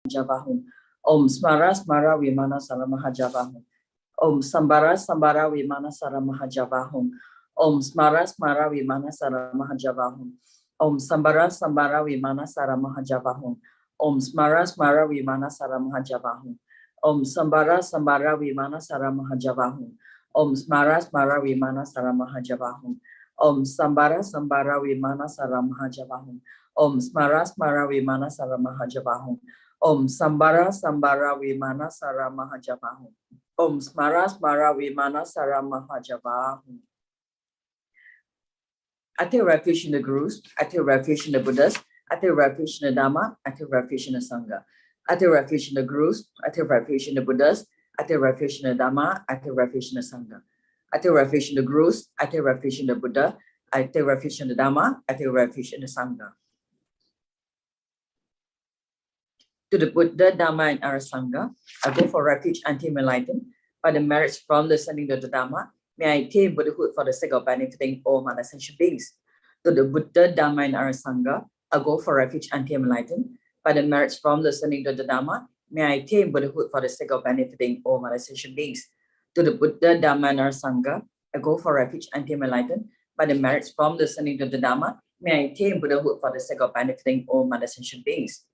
Javahum. Om Smara Smara Vimana Saramaha Javahum. Om Sambara Sambara Vimana Saramaha Javahum. Om Smara Smara Vimana Saramaha Javahum. Om Sambara Sambara Vimana Saramaha Javahum. Om Smara Smara Vimana Saramaha Javahum. Om Sambara Sambara Vimana Saramaha Javahum. Om Smara Smara Vimana Saramaha Javahum. Om Sambara Sambara Vimana Saramaha Javahum. Om Smara Smara Vimana Saramaha Javahum. Om Sambara Sambara Vimana Saramaha Javahum. Om Smara Smara Vimana Saramaha Javahum. I take refuge in the Gurus, I take refuge in the Buddhas, I take refuge in the Dharma, I take refuge in the Sangha. I take refuge in the Gurus, I take refuge in the Buddhas, I take refuge in the Dharma, I take refuge in the Sangha. I take refuge in the Gurus, I take refuge in the Buddha, I take refuge in the Dharma, I take refuge in the Sangha. To the Buddha, Dharma, and our Sangha, I go for refuge until enlightened. By the merits from listening to the Dharma, may I attain Buddhahood for the sake of benefiting all non-essential beings. To the Buddha, Dharma, and our Sangha, I go for refuge until enlightened. By the merits from listening to the Dharma, may I attain Buddhahood for the sake of benefiting all non-essential beings. To the Buddha, Dharma, and our Sangha, I go for refuge until enlightened. By the merits from listening to the Dharma, may I attain Buddhahood for the sake of benefiting all non-essential beings.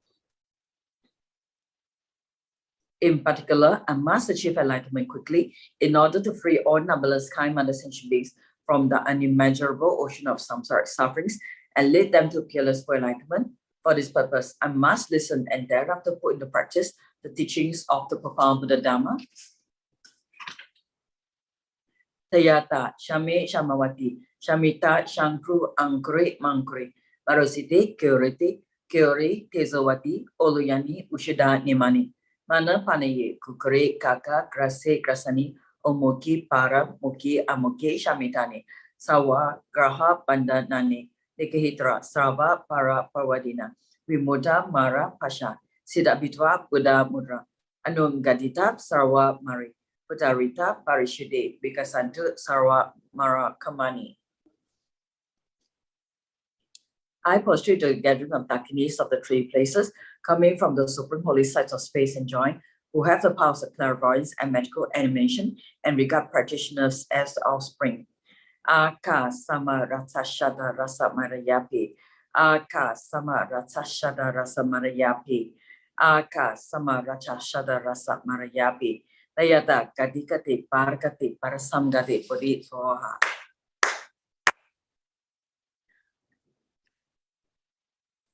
In particular, I must achieve enlightenment quickly in order to free all numberless kind non-essential beings from the unimmeasurable ocean of samsaric sufferings and lead them to peerless enlightenment. For this purpose, I must listen and thereafter put into practice the teachings of the profound Buddha Dharma. Tayata, Shame Shamawati, Shamita, Shankru, Ankuri, Mankuri, Marositi, Kyuriti, Kyuri, Tezawati, Oluyani, Ushida, Nimani. Mana panaye kukure kaka krase krasani omoki para moki amoki shamitani sawa graha pandanani nikahitra srava para parwadina vimoda mara pasha sidabitwa buddha mudra anum gadita sarwa mari putarita parishude bikasantu sarwa mara kamani. I prostrate to the gathering of Dakinis of the three places, coming from the supreme holy sites of space and joy, who have the powers of clairvoyance and magical animation, and regard practitioners as the offspring. Aka sama ratashada rasa marayapi. Aka sama ratashada rasa marayapi. Aka sama ratashada rasa marayapi. Nayata kadikati parkati parasamgati puri soha.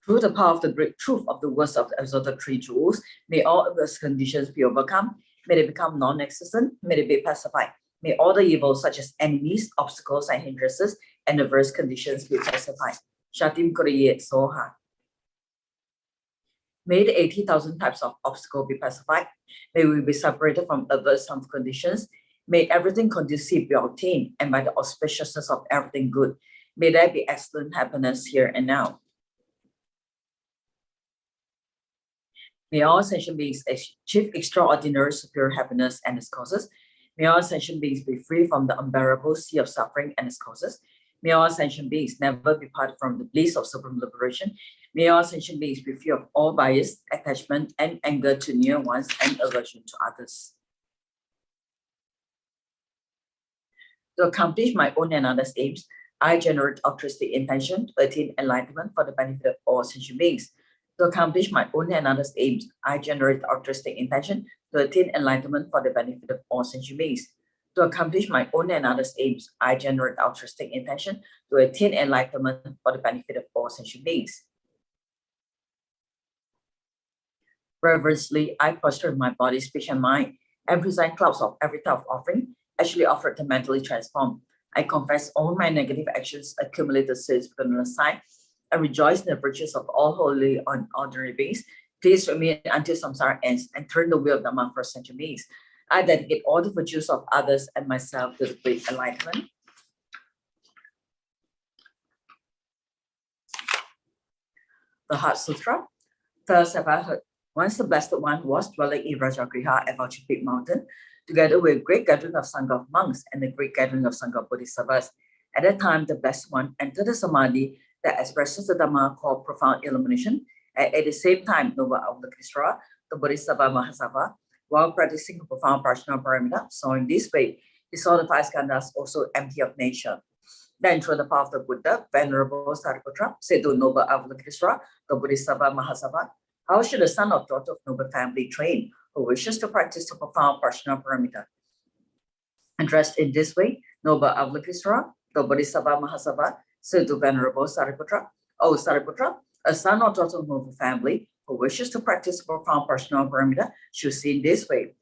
Through the power of the great truth of the words of the exalted three jewels, may all adverse conditions be overcome, may they become non-existent, may they be pacified, may all the evils such as enemies, obstacles, and hindrances, and adverse conditions be pacified. Shatim Koreye Soha. May the 80,000 types of obstacles be pacified, may we be separated from adverse harmful conditions, may everything conducive be obtained, and by the auspiciousness of everything good, may there be excellent happiness here and now. May all sentient beings achieve extraordinary superior happiness and its causes. May all sentient beings be free from the unbearable sea of suffering and its causes. May all sentient beings never be parted from the bliss of supreme liberation. May all sentient beings be free of all bias, attachment, and anger to near ones and aversion to others. To accomplish my own and others' aims, I generate altruistic intention to attain enlightenment for the benefit of all sentient beings. To accomplish my own and others' aims, I generate altruistic intention to attain enlightenment for the benefit of all sentient beings. To accomplish my own and others' aims, I generate altruistic intention to attain enlightenment for the benefit of all sentient beings. Reverently, I posture my body, speech, and mind, and present clouds of every type of offering, actually offered to mentally transform. I confess all my negative actions accumulated since within the side, and rejoice in the virtues of all holy and ordinary beings. Please remain until samsara ends and turn the wheel of Dharma for sentient beings. I dedicate all the virtues of others and myself to the great enlightenment. The Heart Sutra. First have I heard, once the Blessed One was dwelling in Rajagriha at Vulture Peak Mountain, together with a great gathering of Sangha of monks and a great gathering of Sangha of Bodhisattvas. At that time, the Blessed One entered the Samadhi that expresses the Dharma called profound illumination, and at the same time, Nova Avalokiteshvara the Bodhisattva Mahasattva, while practicing a profound Prajna Paramita. So in this way, he saw the five skandhas also empty of nature. Then through the path of the Buddha, Venerable Sariputra said to noble Avalokiteshvara, the Bodhisattva Mahasattva, how should a son or daughter of noble family train who wishes to practice the profound Prajna Paramita? Addressed in this way, noble Avalokiteshvara, the Bodhisattva Mahasattva, said to Venerable Sariputra, O Sariputra, a son or daughter of noble family who wishes to practice profound Prajna Paramita should see in this way.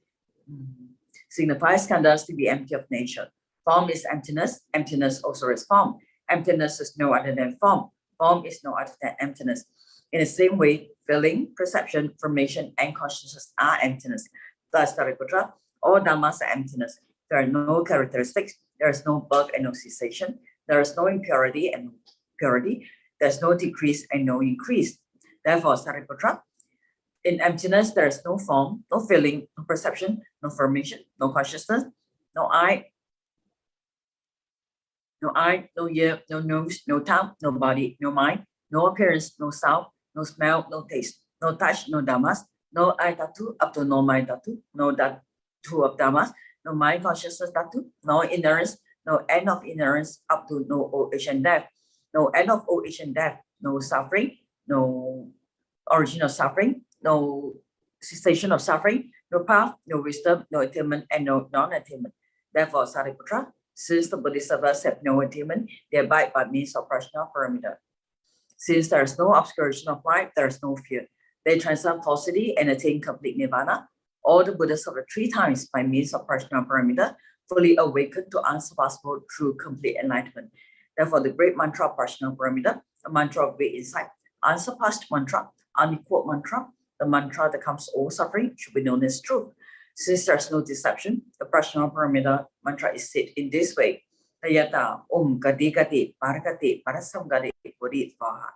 Signifies skandhas to be empty of nature. Form is emptiness, emptiness also is form. Emptiness is no other than form. Form is no other than emptiness. In the same way, feeling, perception, formation, and consciousness are emptiness. Thus, Sariputra, all dhammas are emptiness. There are no characteristics, there is no birth and no cessation, there is no impurity and purity, there is no decrease and no increase. Therefore, Sariputra, in emptiness, there is no form, no feeling, no perception, no formation, no consciousness, no eye, no ear, no nose, no tongue, no body, no mind, no appearance, no sound, no smell, no taste, no touch, no dhammas, no eye tattoo up to no mind tattoo, no tattoo of dhammas, no mind consciousness tattoo, no ignorance, no end of ignorance up to no old age and death, no end of old age and death, no suffering, no origin of suffering, no cessation of suffering, no path, no wisdom, no attainment, and no non-attainment. Therefore, Sariputra, since the Bodhisattvas have no attainment, they abide by means of Prajna Paramita. Since there is no obscuration of light, there is no fear. They transcend falsity and attain complete nirvana. All the Buddhas of the 3 times by means of Prajna Paramita fully awakened to unsurpassable true complete enlightenment. Therefore, the great mantra of Prajna Paramita, the mantra of great insight, unsurpassed mantra, unequaled mantra, the mantra that comes all suffering, should be known as truth. Since there's no deception, the Prajna Paramita mantra is said in this way. Tayata Om Gati Gati Parakati Parasam Gati Bodhi Vaha.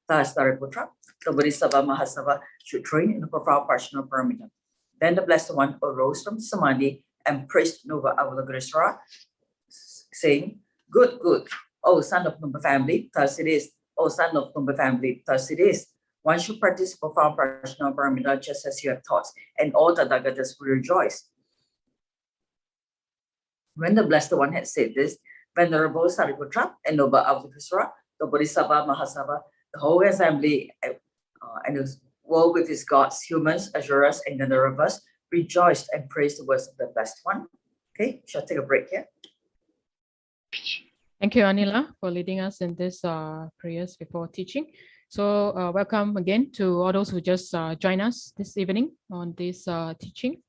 Thus, Sariputra, the Bodhisattva Mahasattva should train in the profound Prajna Paramita. Then the Blessed One arose from Samadhi and praised noble Avalokiteshvara, saying, Good, good, O son of noble family, thus it is. O son of noble family, thus it is. One should practice profound Prajna Paramita just as you have taught, and all the Tathagatas will rejoice. When the Blessed One had said this, Venerable Sariputra and noble Avalokiteshvara, the Bodhisattva Mahasattva, the whole assembly and the world with its gods, humans, asuras, and Gandharvas rejoiced and praised the words of the Blessed One. Okay, shall take a break here. Thank you, Anila, for leading us in this prayers before teaching. So welcome again to all those who just joined us this evening on this teaching.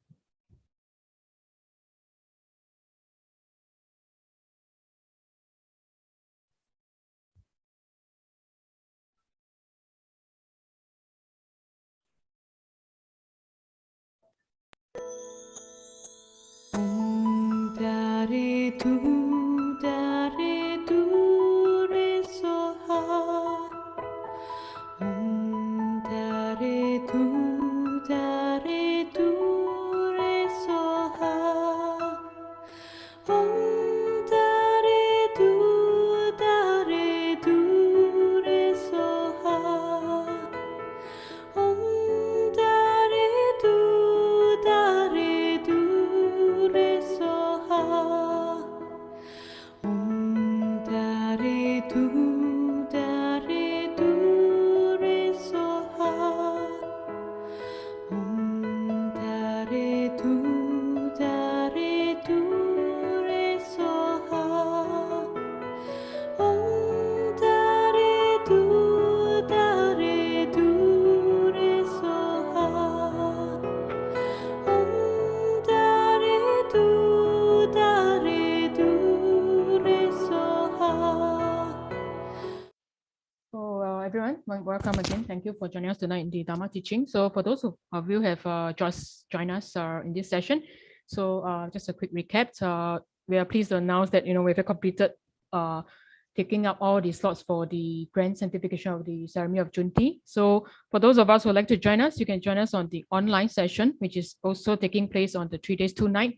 Welcome again. Thank you for joining us tonight in the Dharma teaching. So for those of you who have just joined us in this session, so just a quick recap. We are pleased to announce that we've completed taking up all the slots for the grand sanctification of the ceremony of Junti. So for those of us who would like to join us, you can join us on the online session, which is also taking place on the 3 days, 2 nights.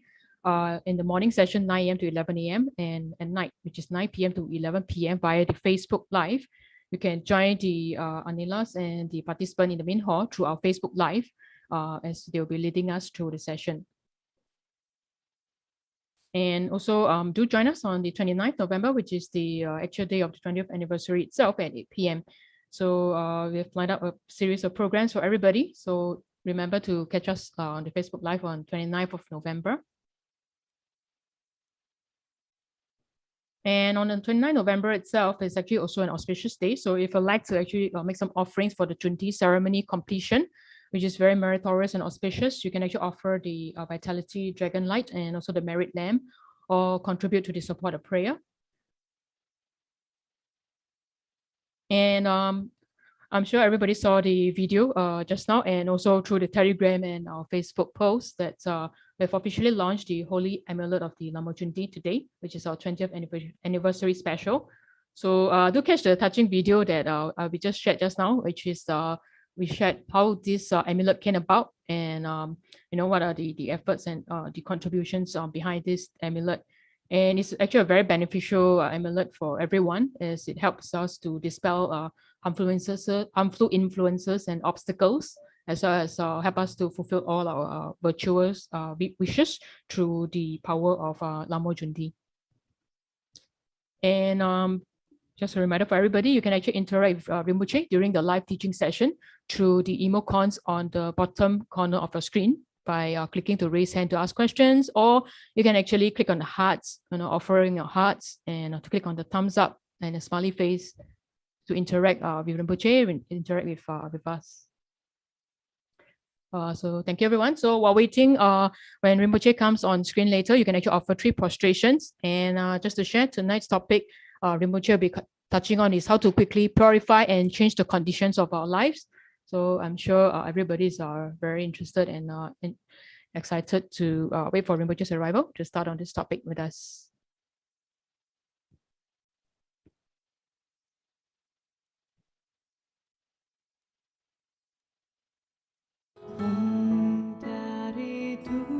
In the morning session, 9 a.m. to 11 a.m. and at night, which is 9 p.m. to 11 p.m. via the Facebook Live. you can join the Anilas and the participant in the main hall through our Facebook Live as they'll be leading us through the session. And also do join us on the 29th November, which is the actual day of the 20th anniversary itself at 8 p.m. So we've lined up a series of programs for everybody. So remember to catch us on the Facebook Live on 29th of November. And on the 29th November itself is actually also an auspicious day. So if you'd like to actually make some offerings for the Junti ceremony completion, which is very meritorious and auspicious, you can actually offer the Vitality Dragon Light and also the Merit Lamp, or contribute to the support of prayer. And I'm sure everybody saw the video just now, and also through the Telegram and our Facebook post that we've officially launched the Holy Amulet of the Lama Junti today, which is our 20th anniversary special. So do catch the touching video that we just shared just now, which is we shared how this amulet came about, and what are the efforts and the contributions behind this amulet. And it's actually a very beneficial amulet for everyone, as it helps us to dispel harmful influences and obstacles, as well as help us to fulfill all our virtuous wishes through the power of Lama Junti. And just a reminder for everybody, you can actually interact with Rinpoche during the live teaching session through the emoticons on the bottom corner of your screen by clicking to raise hand to ask questions, or you can actually click on the hearts, offering your hearts, and to click on the thumbs up and a smiley face to interact with Rinpoche, interact with us. So thank you, everyone. So while waiting, when Rinpoche comes on screen later, you can actually offer 3 prostrations. And just to share, tonight's topic Rinpoche will be touching on is how to quickly purify and change the conditions of our lives. So I'm sure everybody is very interested and excited to wait for Rinpoche's arrival to start on this topic with us. Om Tare Tu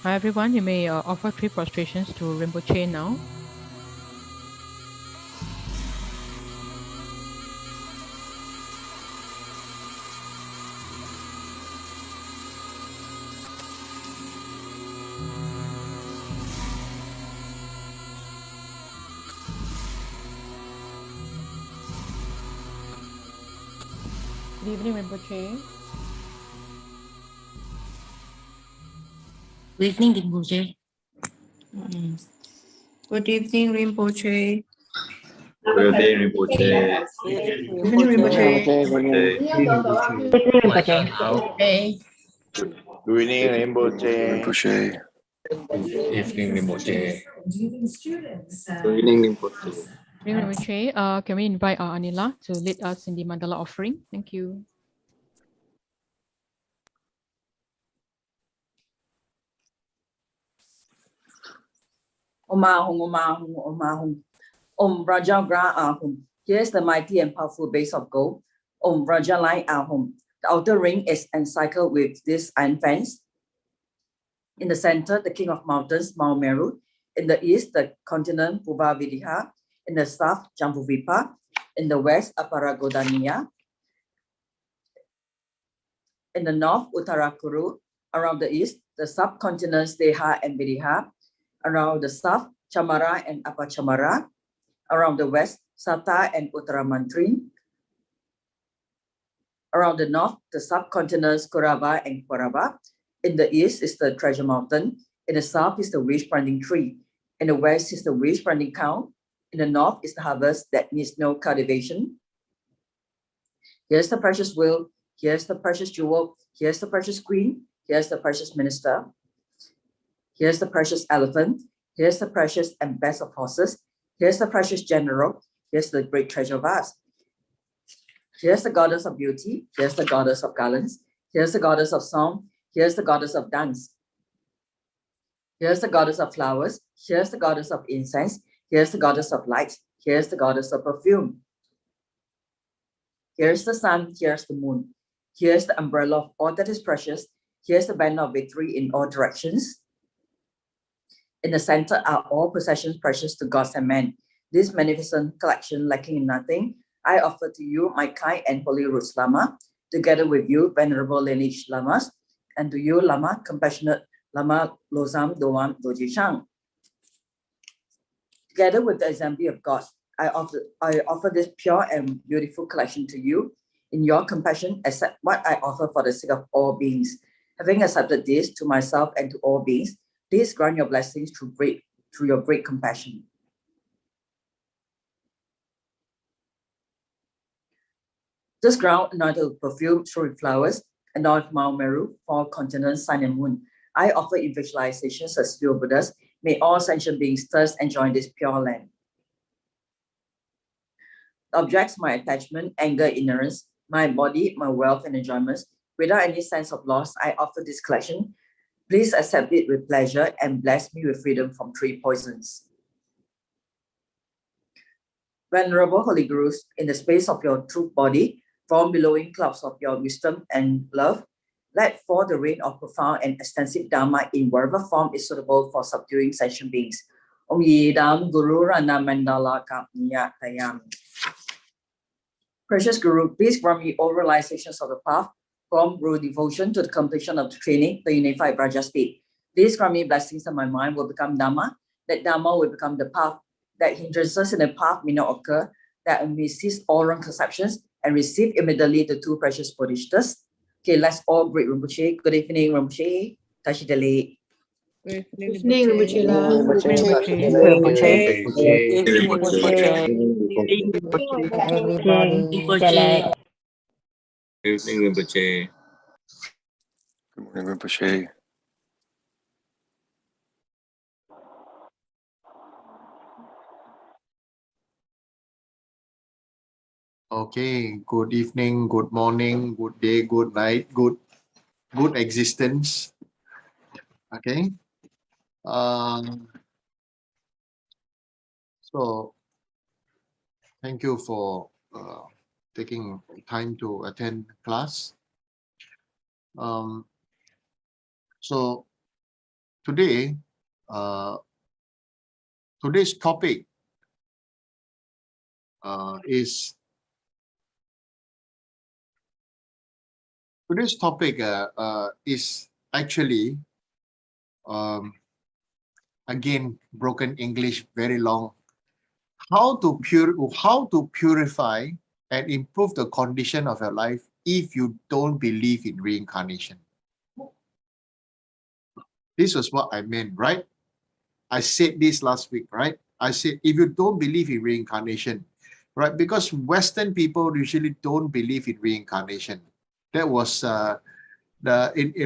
Hi everyone, you may offer 3 prostrations to Rinpoche now. Good evening, Rinpoche. Good evening, Rinpoche. Good evening, Rinpoche. Good day, Rinpoche. Good evening, Rinpoche. Hey. Good evening, Rinpoche. Rinpoche. Good evening, Rinpoche. Good evening, Rinpoche. Good evening, Rinpoche. Can we invite Anila to lead us in the mandala offering? Thank you. Om Ahum, Om Ahum, Om Ahum. Om Raja Gra Ahum. Here's the mighty and powerful base of gold. Om Raja Lai Ahum. The outer ring is encircled with this iron fence. In the center, the king of mountains, Mount Meru. In the east, the continent Pubavidiha. In the south, Jambuvipa. In the west, Aparagodania. In the north, Uttarakuru. Around the east, the subcontinents Deha and Vidiha. Around the south, Chamara and Apachamara. Around the west, Sata and Uttaramantri. Around the north, the subcontinents Kuraba and Kuraba. In the east is the treasure mountain. In the south is the wish planting tree. In the west is the wish planting cow. In the north is the harvest that needs no cultivation. Here's the precious wheel. Here's the precious jewel. Here's the precious queen. Here's the precious minister. Here's the precious elephant. Here's the precious and best of horses. Here's the precious general. Here's the great treasure vase. Here's the goddess of beauty. Here's the goddess of garlands. Here's the goddess of song. Here's the goddess of dance. Here's the goddess of flowers. Here's the goddess of incense. Here's the goddess of light. Here's the goddess of perfume. Here's the sun. Here's the moon. Here's the umbrella of all that is precious. Here's the banner of victory in all directions. In the center are all possessions precious to gods and men. This magnificent collection lacking in nothing, I offer to you, my kind and holy roots Lama, together with you, venerable lineage Lamas, and to you, Lama, compassionate Lama Losam Doam Doji Shang. Together with the assembly of gods, I offer this pure and beautiful collection to you. In your compassion, accept what I offer for the sake of all beings. Having accepted this to myself and to all beings, please grant your blessings through your great compassion. This ground anointed with perfume, strewn with flowers, anointed Mount Meru, 4 continents, sun and moon. I offer in visualizations as pure Buddhas. May all sentient beings thirst and join this pure land. The objects, my attachment, anger, ignorance, my body, my wealth and enjoyments, without any sense of loss, I offer this collection. Please accept it with pleasure and bless me with freedom from 3 poisons. Venerable Holy Gurus, in the space of your true body, from billowing clouds of your wisdom and love, let fall the rain of profound and extensive Dharma in whatever form is suitable for subduing sentient beings. Om Yidam Guru Rana Mandala Kapniya Tayam. Precious Guru, please grant me all realizations of the path, from Guru devotion to the completion of the training, the unified Braja state. Please grant me blessings that my mind will become Dharma, that Dharma will become the path, that hindrances in the path may not occur, that I may cease all wrong conceptions and receive immediately the 2 precious Bodhicittas. Okay, let's all greet Rinpoche. Good evening, Rinpoche. Tashidali. Good evening, Rinpoche. Rinpoche. Good evening, Rinpoche. Good morning, Rinpoche. Okay, good evening, good morning, good day, good night, good existence. Okay. So thank you for taking time to attend class. So today, uh, today's topic is actually again broken English, very long. How to purify and improve the condition of your life if you don't believe in reincarnation. This was what I meant, right? I said this last week, right? I said, if you don't believe in reincarnation, right? Because Western people usually don't believe in reincarnation. That was a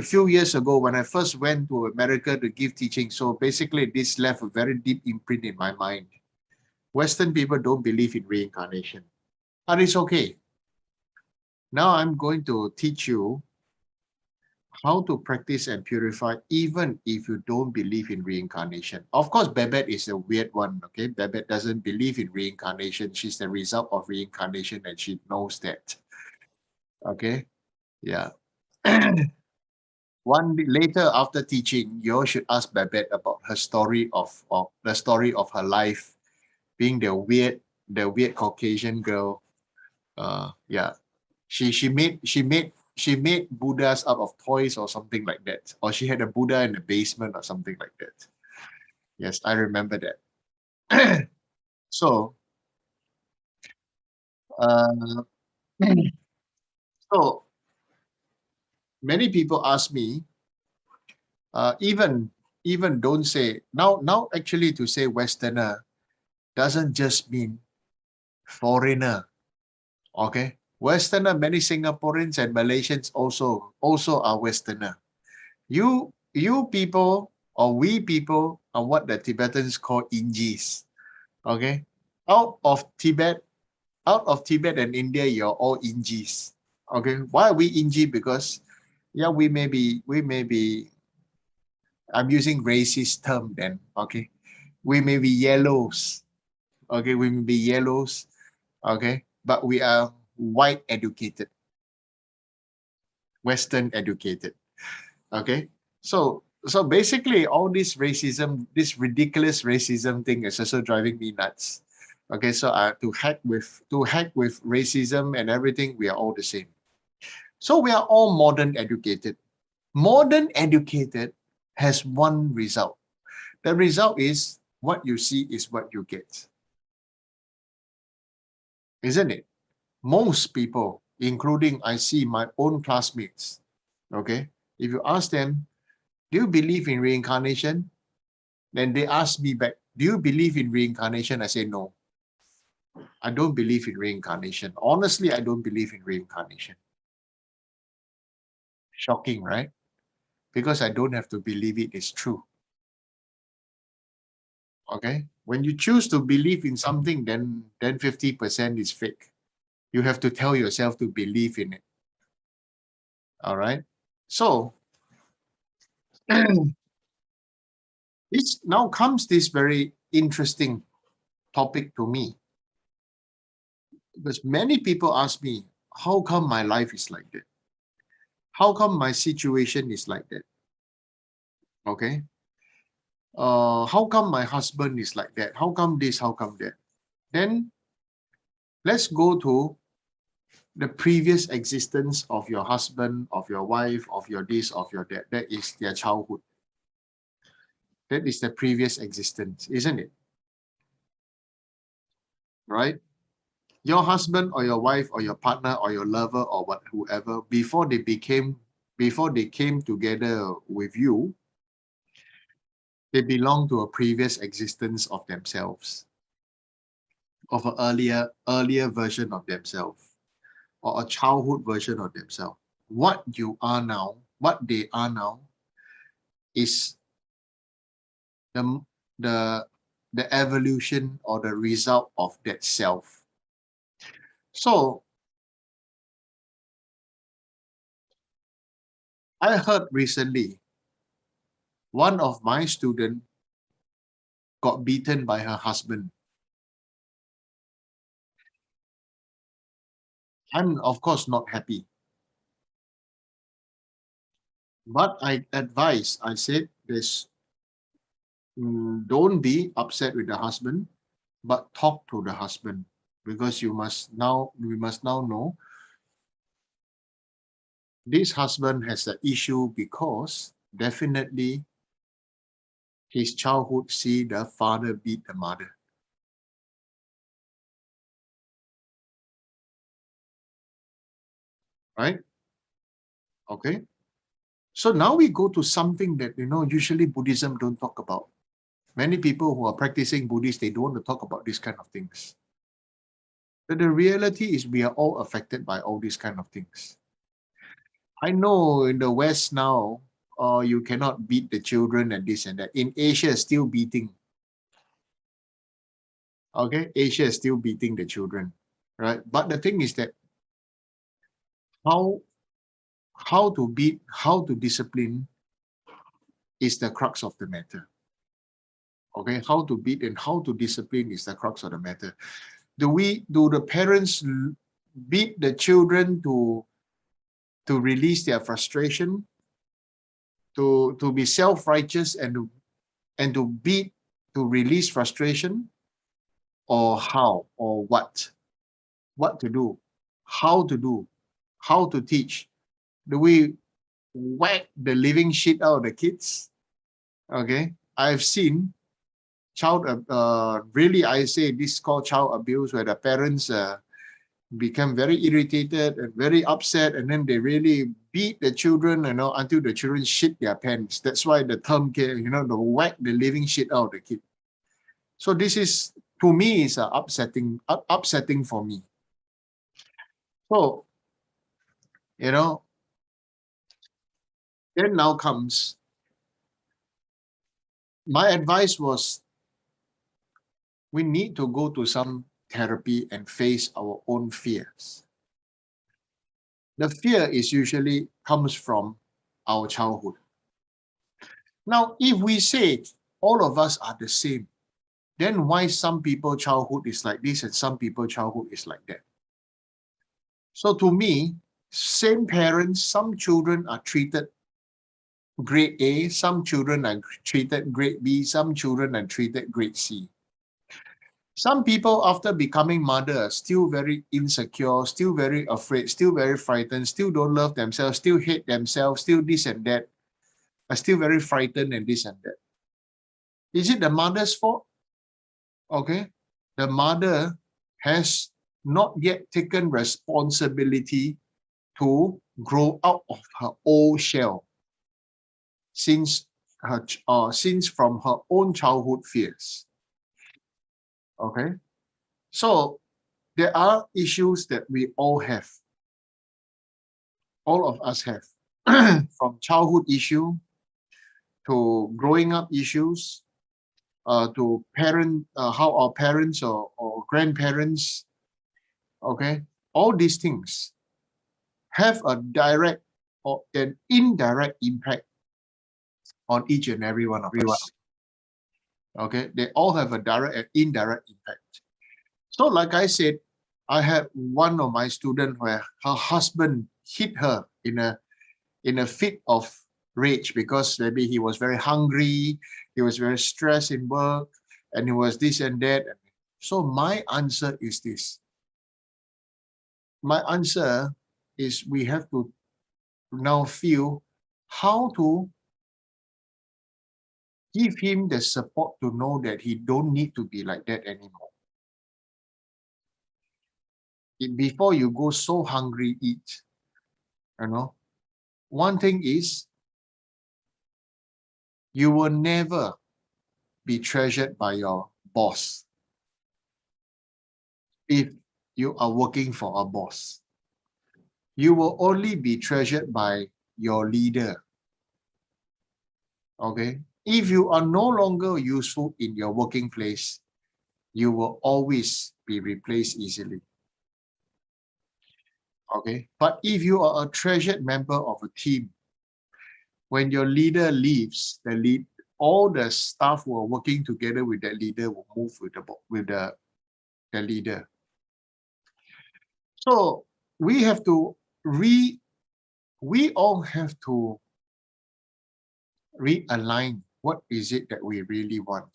few years ago when I first went to America to give teaching. So basically, this left a very deep imprint in my mind. Western people don't believe in reincarnation, and it's okay. Now I'm going to teach you how to practice and purify even if you don't believe in reincarnation. Of course, Babette is a weird one, okay? Babette doesn't believe in reincarnation. She's the result of reincarnation and she knows that, okay? Yeah. One day later after teaching, you all should ask Babette about her story of her life, being the weird Caucasian girl. Yeah. She made Buddhas out of toys or something like that. Or she had a Buddha in the basement or something like that. Yes, I remember that. So, so many people ask me, even don't say now actually to say Westerner doesn't just mean foreigner. Okay, Westerner, many Singaporeans and Malaysians also are Westerner. You people or we people are what the Tibetans call Injis. Okay, out of Tibet and India, you're all Injis. Okay, why are we Inji? Because yeah, we may be. I'm using racist term then. Okay, we may be yellows. Okay, we may be yellows. Okay, but we are white educated, Western educated. Okay, so basically all this racism, this ridiculous racism thing is also driving me nuts. Okay, so to heck with racism and everything, we are all the same. So we are all modern educated. Modern educated has one result. The result is what you see is what you get. Isn't it? Most people, including I see my own classmates, okay, if you ask them, do you believe in reincarnation? Then they ask me back, do you believe in reincarnation? I say, no, I don't believe in reincarnation. Honestly, I don't believe in reincarnation. Shocking, right? Because I don't have to believe it is true. Okay? When you choose to believe in something, then 50% is fake. You have to tell yourself to believe in it. All right? So, now comes this very interesting topic to me. Because many people ask me, how come my life is like that? How come my situation is like that? Okay? How come my husband is like that? How come this? How come that? Then let's go to the previous existence of your husband, of your wife, of your this, of your that. That is their childhood. That is the previous existence, isn't it? Right? Your husband or your wife or your partner or your lover or whoever, before they came together with you, they belong to a previous existence of themselves, of an earlier version of themselves, or a childhood version of themselves. What you are now, what they are now, is the evolution or the result of that self. So I heard recently one of my students got beaten by her husband. I'm of course not happy. But I said, don't be upset with the husband, but talk to the husband, because we must now know this husband has an issue because definitely his childhood see the father beat the mother. Right? Okay. So now we go to something that, usually Buddhism don't talk about. Many people who are practicing Buddhist, they don't want to talk about these kind of things. But the reality is we are all affected by all these kind of things. I know in the West now, you cannot beat the children and this and that. In Asia, still beating. Okay, Asia is still beating the children, right? But the thing is that how to beat, how to discipline is the crux of the matter. Okay, how to beat and how to discipline is the crux of the matter. Do the parents beat the children to release their frustration, to be self-righteous and to beat to release frustration, or how, or what to do, how to teach? Do we whack the living shit out of the kids? Okay, I've seen really, I say this is called child abuse, where the parents become very irritated and very upset, and then they really beat the children, until the children shit their pants. That's why the term came, the whack the living shit out of the kid. So this is, to me, is upsetting for me. So, then now comes, my advice was, we need to go to some therapy and face our own fears. The fear is usually comes from our childhood. Now, if we say all of us are the same, then why some people childhood is like this and some people childhood is like that? So to me, same parents, some children are treated grade A, some children are treated grade B, some children are treated grade C. Some people, after becoming mother, are still very insecure, still very afraid, still very frightened, still don't love themselves, still hate themselves, still this and that, are still very frightened and this and that. Is it the mother's fault? Okay. The mother has not yet taken responsibility to grow out of her old shell since from her own childhood fears. Okay. So there are issues that we all have. All of us have. From childhood issue to growing up issues, to how our parents or grandparents, okay, all these things have a direct or an indirect impact on each and every one of us. Okay, they all have a direct and indirect impact. So like I said, I had one of my students where her husband hit her in a fit of rage because maybe he was very hungry, he was very stressed in work, and he was this and that. So my answer is this. My answer is we have to now feel how to give him the support to know that he don't need to be like that anymore. Before you go so hungry, eat. One thing is, you will never be treasured by your boss if you are working for a boss. You will only be treasured by your leader. Okay? If you are no longer useful in your working place, you will always be replaced easily. Okay? But if you are a treasured member of a team, when your leader leaves, all the staff who are working together with that leader will move with the leader. So we all have to realign What is it that we really want?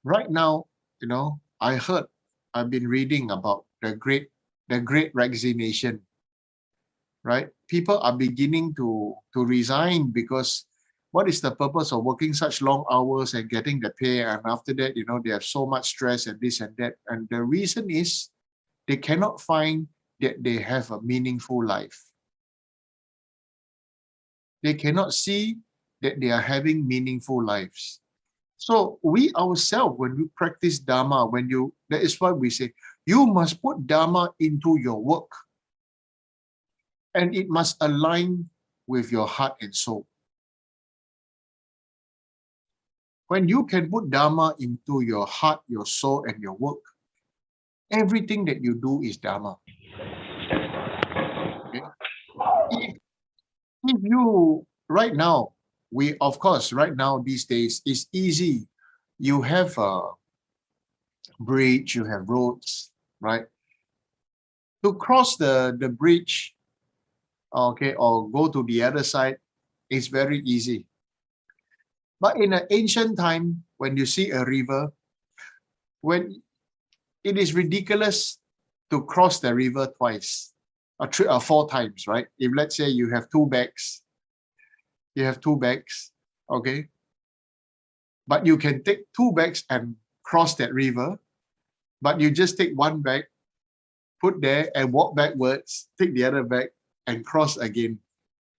Right now, I've been reading about the great resignation, right? People are beginning to resign because what is the purpose of working such long hours and getting the pay? And after that, they have so much stress and this and that. And the reason is they cannot find that they have a meaningful life. They cannot see that they are having meaningful lives. So we ourselves, when we practice Dharma, that is why we say, you must put Dharma into your work. And it must align with your heart and soul. When you can put Dharma into your heart, your soul, and your work, everything that you do is Dharma. Okay? If you, right now, right now, these days, it's easy. You have a bridge, you have roads, right? To cross the bridge, okay, or go to the other side, it's very easy. But in an ancient time, when you see a river, when it is ridiculous to cross the river twice or 4 times, right? If let's say you have 2 bags, okay? But you can take 2 bags and cross that river, but you just take 1 bag, put there and walk backwards, take the other bag and cross again,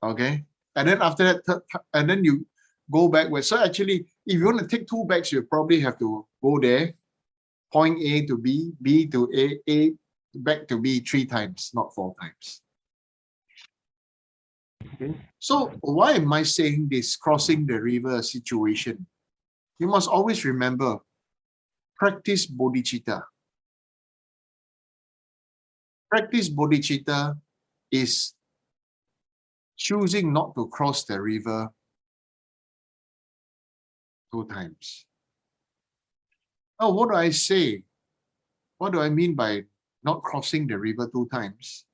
okay? And then after that, and then you go backwards. So actually, if you want to take 2 bags, you probably have to go there, point A to B, B to A back to B 3 times, not 4 times. Okay. So why am I saying this crossing the river situation? You must always remember, practice bodhicitta. Practice bodhicitta is choosing not to cross the river 2 times. Now, what do I say? What do I mean by not crossing the river 2 times?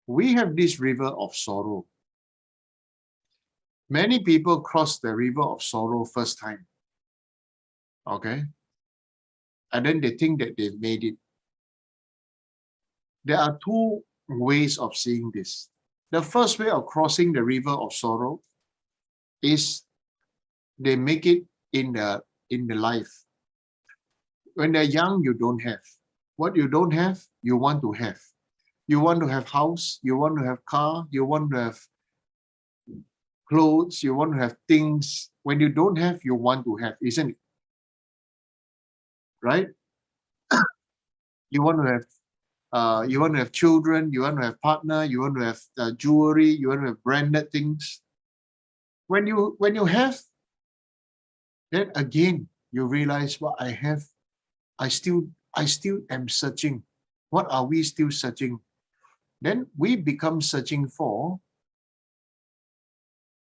We have this river of sorrow. Many people cross the river of sorrow first time. Okay? And then they think that they've made it. There are 2 ways of seeing this. The first way of crossing the river of sorrow is they make it in the life. When they're young, you don't have. What you don't have, you want to have. You want to have house, you want to have car, you want to have clothes, you want to have things. When you don't have, you want to have, isn't it? Right? You want to have children, you want to have partner, you want to have jewelry, you want to have branded things. When you have, then again you realize what I have. I still am searching. What are we still searching? Then we become searching for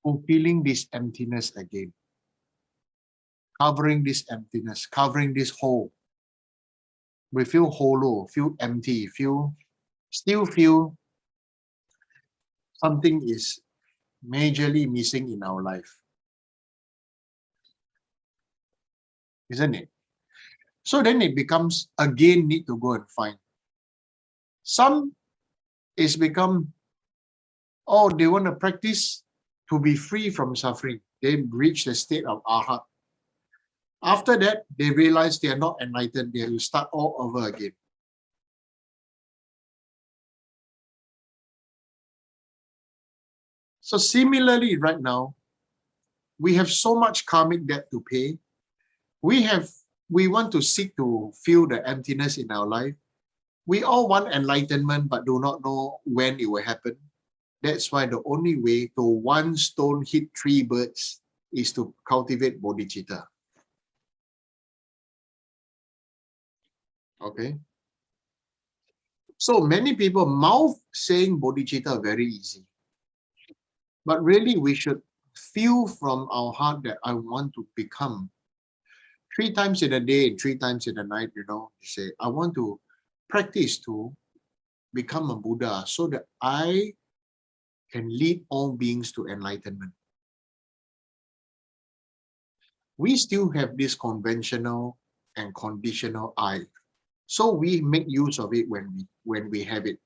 fulfilling this emptiness again, covering this emptiness, covering this hole. We feel hollow, feel empty, still feel something is majorly missing in our life, isn't it? So then it becomes again need to go and find. Some is become, oh, they want to practice to be free from suffering. They reach the state of arhat. After that, they realize they are not enlightened. They have to start all over again. So similarly, right now, we have so much karmic debt to pay. We want to seek to feel the emptiness in our life. We all want enlightenment, but do not know when it will happen. That's why the only way to 1 stone hit 3 birds is to cultivate bodhicitta. Okay. So many people mouth saying bodhicitta very easy. But really we should feel from our heart that I want to become 3 times in a day and 3 times in a night, you say, I want to practice to become a Buddha so that I can lead all beings to enlightenment. we still have this conventional and conditional I. So we make use of it when we have it.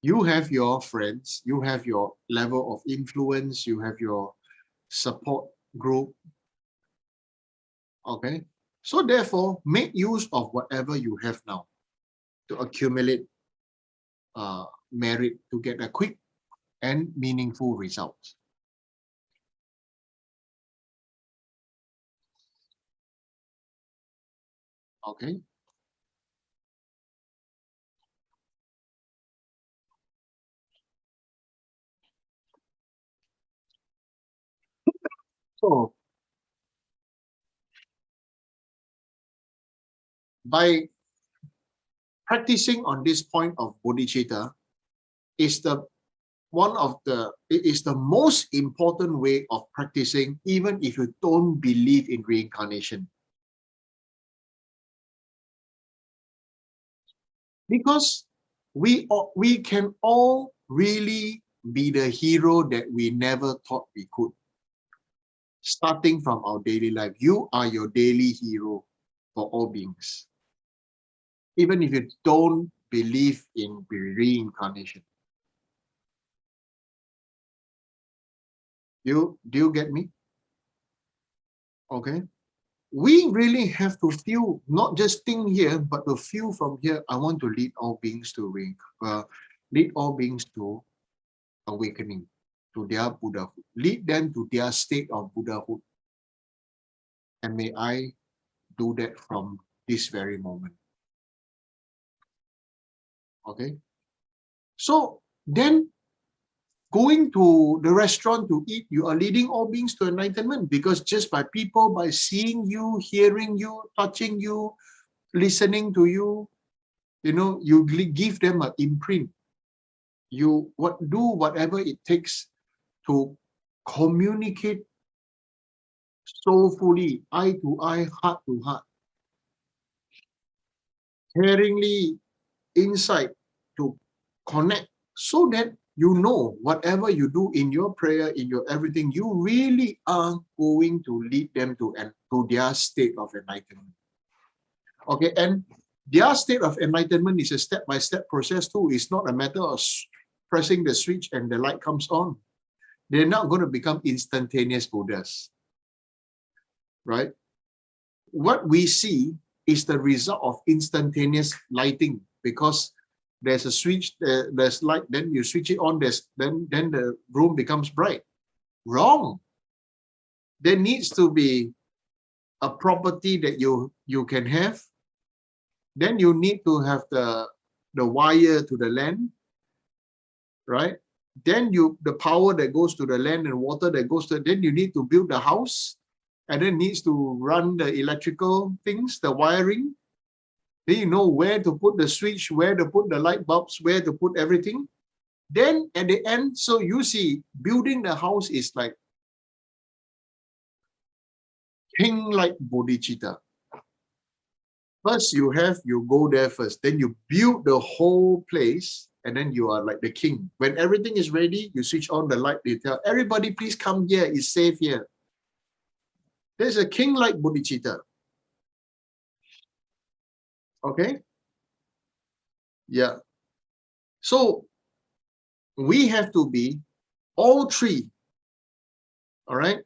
You have your friends, you have your level of influence, you have your support group. Okay. So therefore, make use of whatever you have now to accumulate merit to get a quick and meaningful result. Okay. So by practicing on this point of bodhicitta is the most important way of practicing, even if you don't believe in reincarnation. Because we can all really be the hero that we never thought we could. Starting from our daily life, you are your daily hero for all beings. Even if you don't believe in reincarnation. Do you get me? Okay. We really have to feel, not just think here, but to feel from here, I want to lead all beings to lead all beings to awakening, to their Buddhahood. Lead them to their state of Buddhahood. And may I do that from this very moment. Okay. So then going to the restaurant to eat, you are leading all beings to enlightenment, because just by people, by seeing you, hearing you, touching you, listening to you, you give them an imprint. You do whatever it takes to communicate soulfully, eye to eye, heart to heart, caringly, insight to connect, so that whatever you do in your prayer, in your everything, you really are going to lead them to their state of enlightenment. Okay, and their state of enlightenment is a step-by-step process too. It's not a matter of pressing the switch and the light comes on. They're not going to become instantaneous Buddhas, right? What we see is the result of instantaneous lighting, because there's a switch, there's light, then you switch it on, then the room becomes bright. Wrong. There needs to be a property that you can have. Then you need to have the wire to the land, right? Then the power that goes to the land and water that goes to, then you need to build the house, and then needs to run the electrical things, the wiring. Then you know where to put the switch, where to put the light bulbs, where to put everything. Then at the end, so you see, building the house is like king-like bodhicitta. First you go there first, then you build the whole place, and then you are like the king. When everything is ready, you switch on the light, you tell everybody, please come here, it's safe here. There's a king-like bodhicitta. Okay? Yeah. So we have to be all three. All right?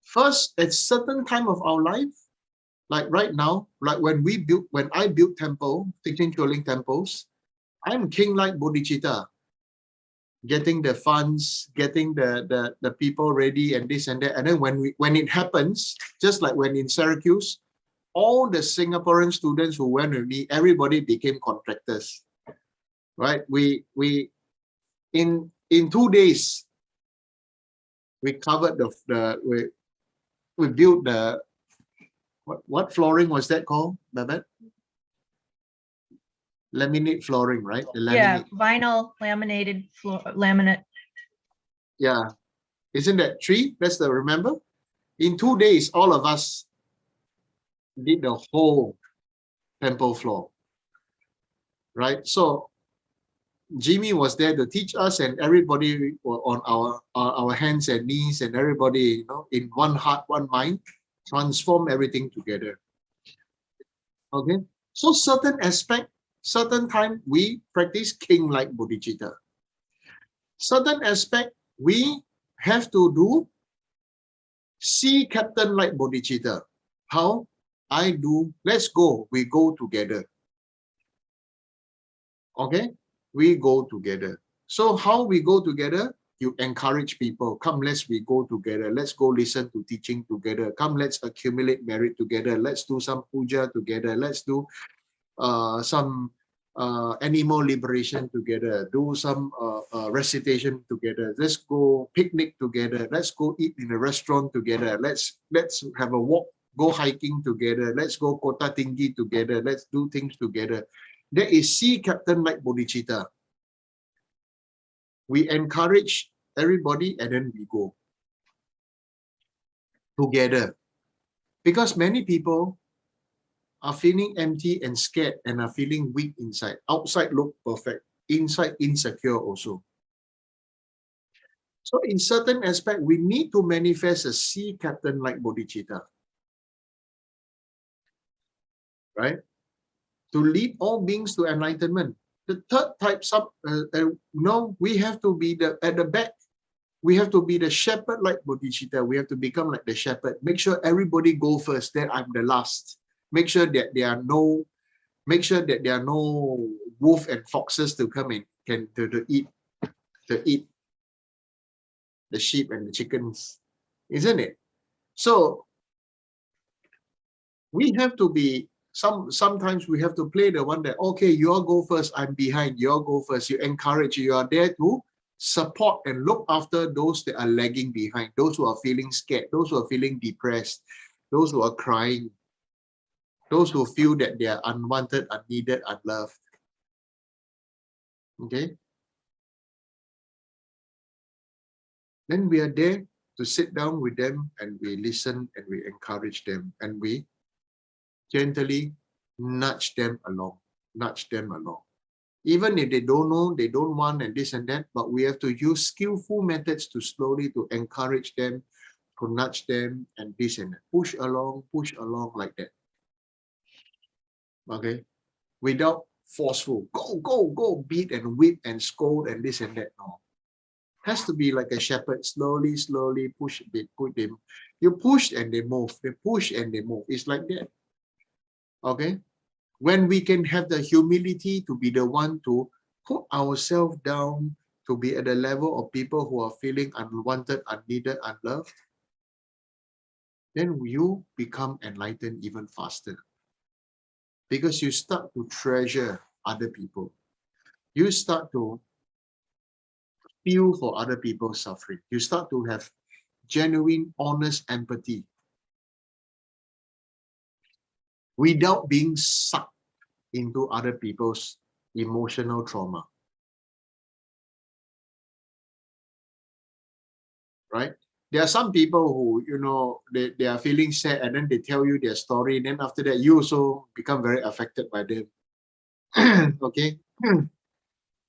First, at certain time of our life, like right now, like when I built temple, 16 Choling temples, I'm king-like bodhicitta, getting the funds, getting the people ready and this and that. And then when it happens, just like when in Syracuse, all the Singaporean students who went with me, everybody became contractors, right? We in 2 days, we covered we built the, what flooring was that called, Babette? Laminate flooring, right? The laminate. Yeah, vinyl laminated floor, laminate. Yeah, isn't that 3? That's the, remember? In 2 days, all of us did the whole temple floor, right? So Jimmy was there to teach us, and everybody were on our hands and knees, and everybody, in one heart, one mind, transform everything together. Okay, so certain aspect, certain time we practice king-like bodhicitta. Certain aspect we have to do sea captain-like bodhicitta. How? I do. Let's go. We go together. Okay, we go together. So how we go together? You encourage people. Come, we go together. Let's go listen to teaching together. Come, let's accumulate merit together. Let's do some puja together. Let's do some animal liberation together. Do some recitation together. Let's go picnic together. Let's go eat in a restaurant together. Let's have a walk. Go hiking together. Let's go Kota Tinggi together. Let's do things together. There is sea captain like bodhicitta. We encourage everybody and then we go together. Because many people are feeling empty and scared and are feeling weak inside. Outside look perfect, inside insecure also. So in certain aspect, we need to manifest a sea captain like bodhicitta. Right? To lead all beings to enlightenment. The third type, we have to be at the back. We have to be the shepherd like bodhicitta. We have to become like the shepherd. Make sure everybody go first, then I'm the last. Make sure that there are no wolf and foxes to come in to eat the sheep and the chickens, isn't it? So we have to be sometimes we have to play the one that, okay, you all go first, I'm behind, you all go first. You encourage, you are there to support and look after those that are lagging behind, those who are feeling scared, those who are feeling depressed, those who are crying, those who feel that they are unwanted, unneeded, unloved. Okay? Then we are there to sit down with them and we listen and we encourage them and we gently nudge them along. Even if they don't know, they don't want and this and that, but we have to use skillful methods to slowly to encourage them, to nudge them and this and that. Push along like that. Okay? Without forceful, go, beat and whip and scold and this and that. No. Has to be like a shepherd, slowly push them. You push and they move. They push and they move. It's like that. Okay? When we can have the humility to be the one to put ourselves down, to be at the level of people who are feeling unwanted, unneeded, unloved, then you become enlightened even faster. Because you start to treasure other people. You start to feel for other people's suffering. You start to have genuine, honest empathy without being sucked into other people's emotional trauma. Right? There are some people who, they are feeling sad and then they tell you their story. And then after that, you also become very affected by them. Okay?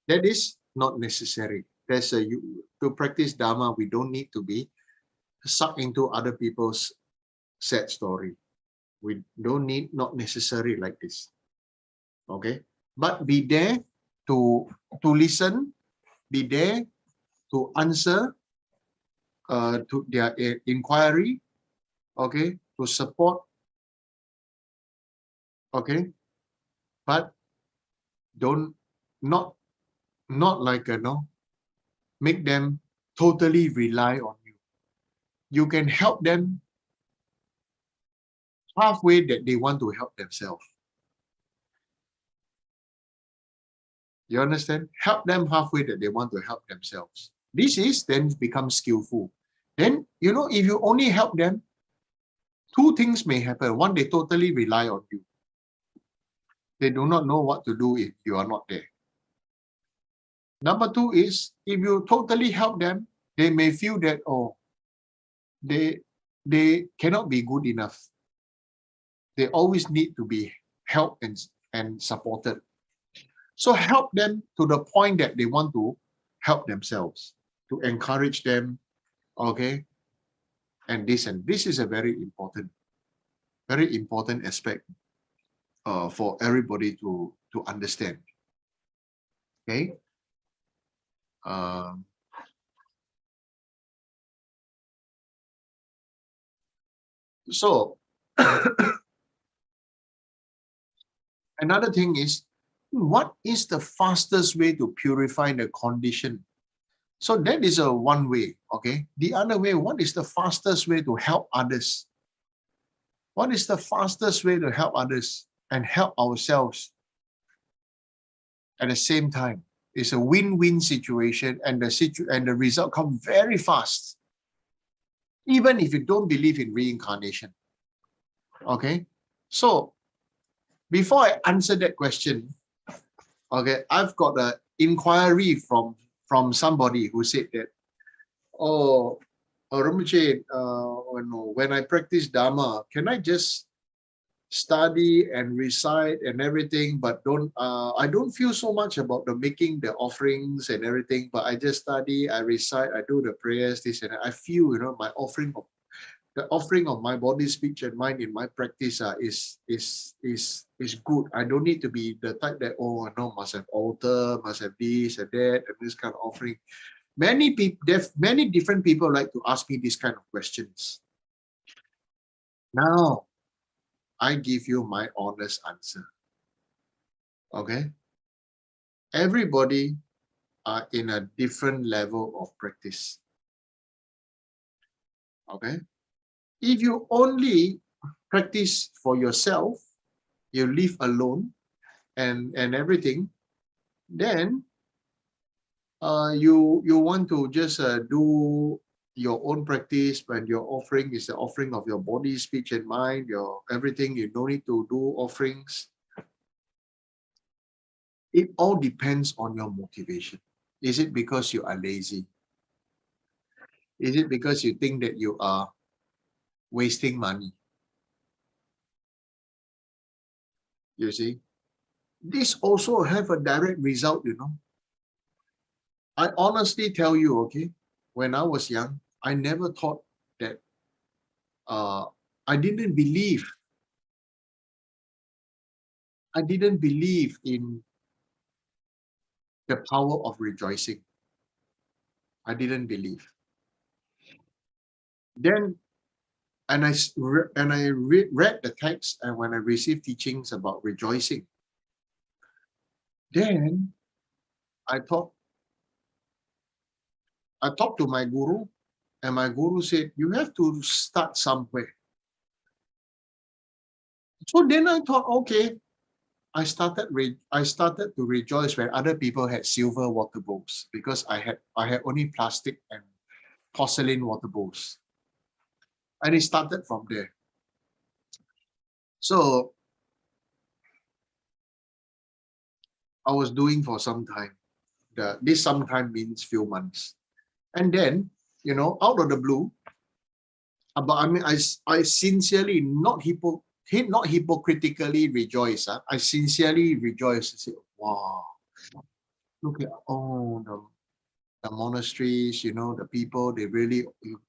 That is not necessary. To practice Dharma, we don't need to be sucked into other people's sad story. We don't need, not necessary like this. Okay? But be there to listen, be there to answer to their inquiry, okay, to support, okay, but not like make them totally rely on you. You can help them halfway that they want to help themselves. You understand? Help them halfway that they want to help themselves. This is then become skillful. Then, if you only help them, two things may happen. One, they totally rely on you. They do not know what to do if you are not there. Number two is, if you totally help them, they may feel that, they cannot be good enough. They always need to be helped and supported. So help them to the point that they want to help themselves, to encourage them, okay? And this is a very important aspect for everybody to understand. Okay. So another thing is, what is the fastest way to purify the condition? So that is a one way, okay? The other way, what is the fastest way to help others? What is the fastest way to help others and help ourselves at the same time? It's a win-win situation, and the result come very fast, even if you don't believe in reincarnation. Okay, so before I answer that question, okay, I've got an inquiry from somebody who said that, oh, Rinpoche, when I practice Dharma, can I just study and recite and everything, but I don't feel so much about the making the offerings and everything, but I just study, I recite, I do the prayers, this and that. I feel, you know, the offering of my body, speech, and mind in my practice is good. I don't need to be the type that, oh no, must have altar, must have this and that, and this kind of offering. Many different people like to ask me this kind of questions. Now, I give you my honest answer. Okay? Everybody are in a different level of practice. Okay? If you only practice for yourself, you live alone and everything, then you want to just do your own practice, when your offering is the offering of your body, speech, and mind, your everything, you don't need to do offerings. It all depends on your motivation. Is it because you are lazy? Is it because you think that you are wasting money? You see, this also have a direct result, you know. I honestly tell you, okay, when I was young, I never thought that I didn't believe in the power of rejoicing. I didn't believe. Then, and I read the text, and when I received teachings about rejoicing, then I talked to my guru, and my guru said, you have to start somewhere. So then I thought, okay, I started to rejoice when other people had silver water bowls, because I had only plastic and porcelain water bowls. And it started from there. So I was doing for some time. This sometime means few months. And then, you know, out of the blue, but I mean, I sincerely, not hypocritically rejoice. I sincerely rejoice. I say, wow, look at all the monasteries, you know, the people, they really, you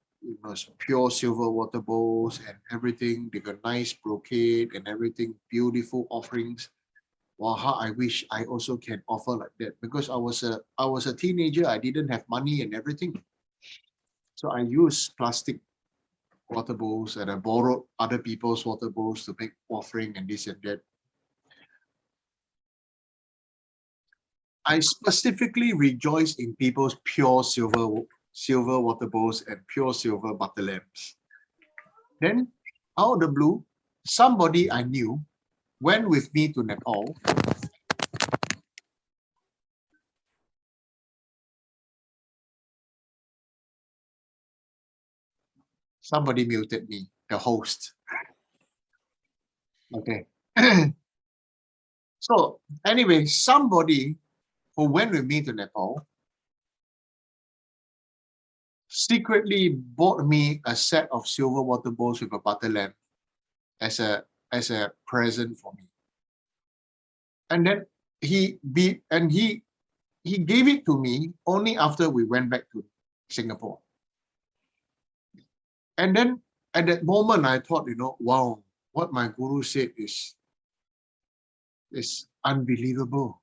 know, pure silver water bowls and everything. They got nice brocade and everything, beautiful offerings. Wow, how I wish I also can offer like that, because I was a teenager. I didn't have money and everything, so I used plastic water bowls, and I borrowed other people's water bowls to make offering and this and that. I specifically rejoice in people's pure silver water bowls and pure silver butter lamps. Then, out of the blue, somebody I knew went with me to Nepal. Somebody muted me, the host. Okay. So anyway, somebody who went with me to Nepal secretly bought me a set of silver water bowls with a butter lamp as a present for me. And then he gave it to me only after we went back to Singapore. And then at that moment, I thought, wow, what my guru said is unbelievable.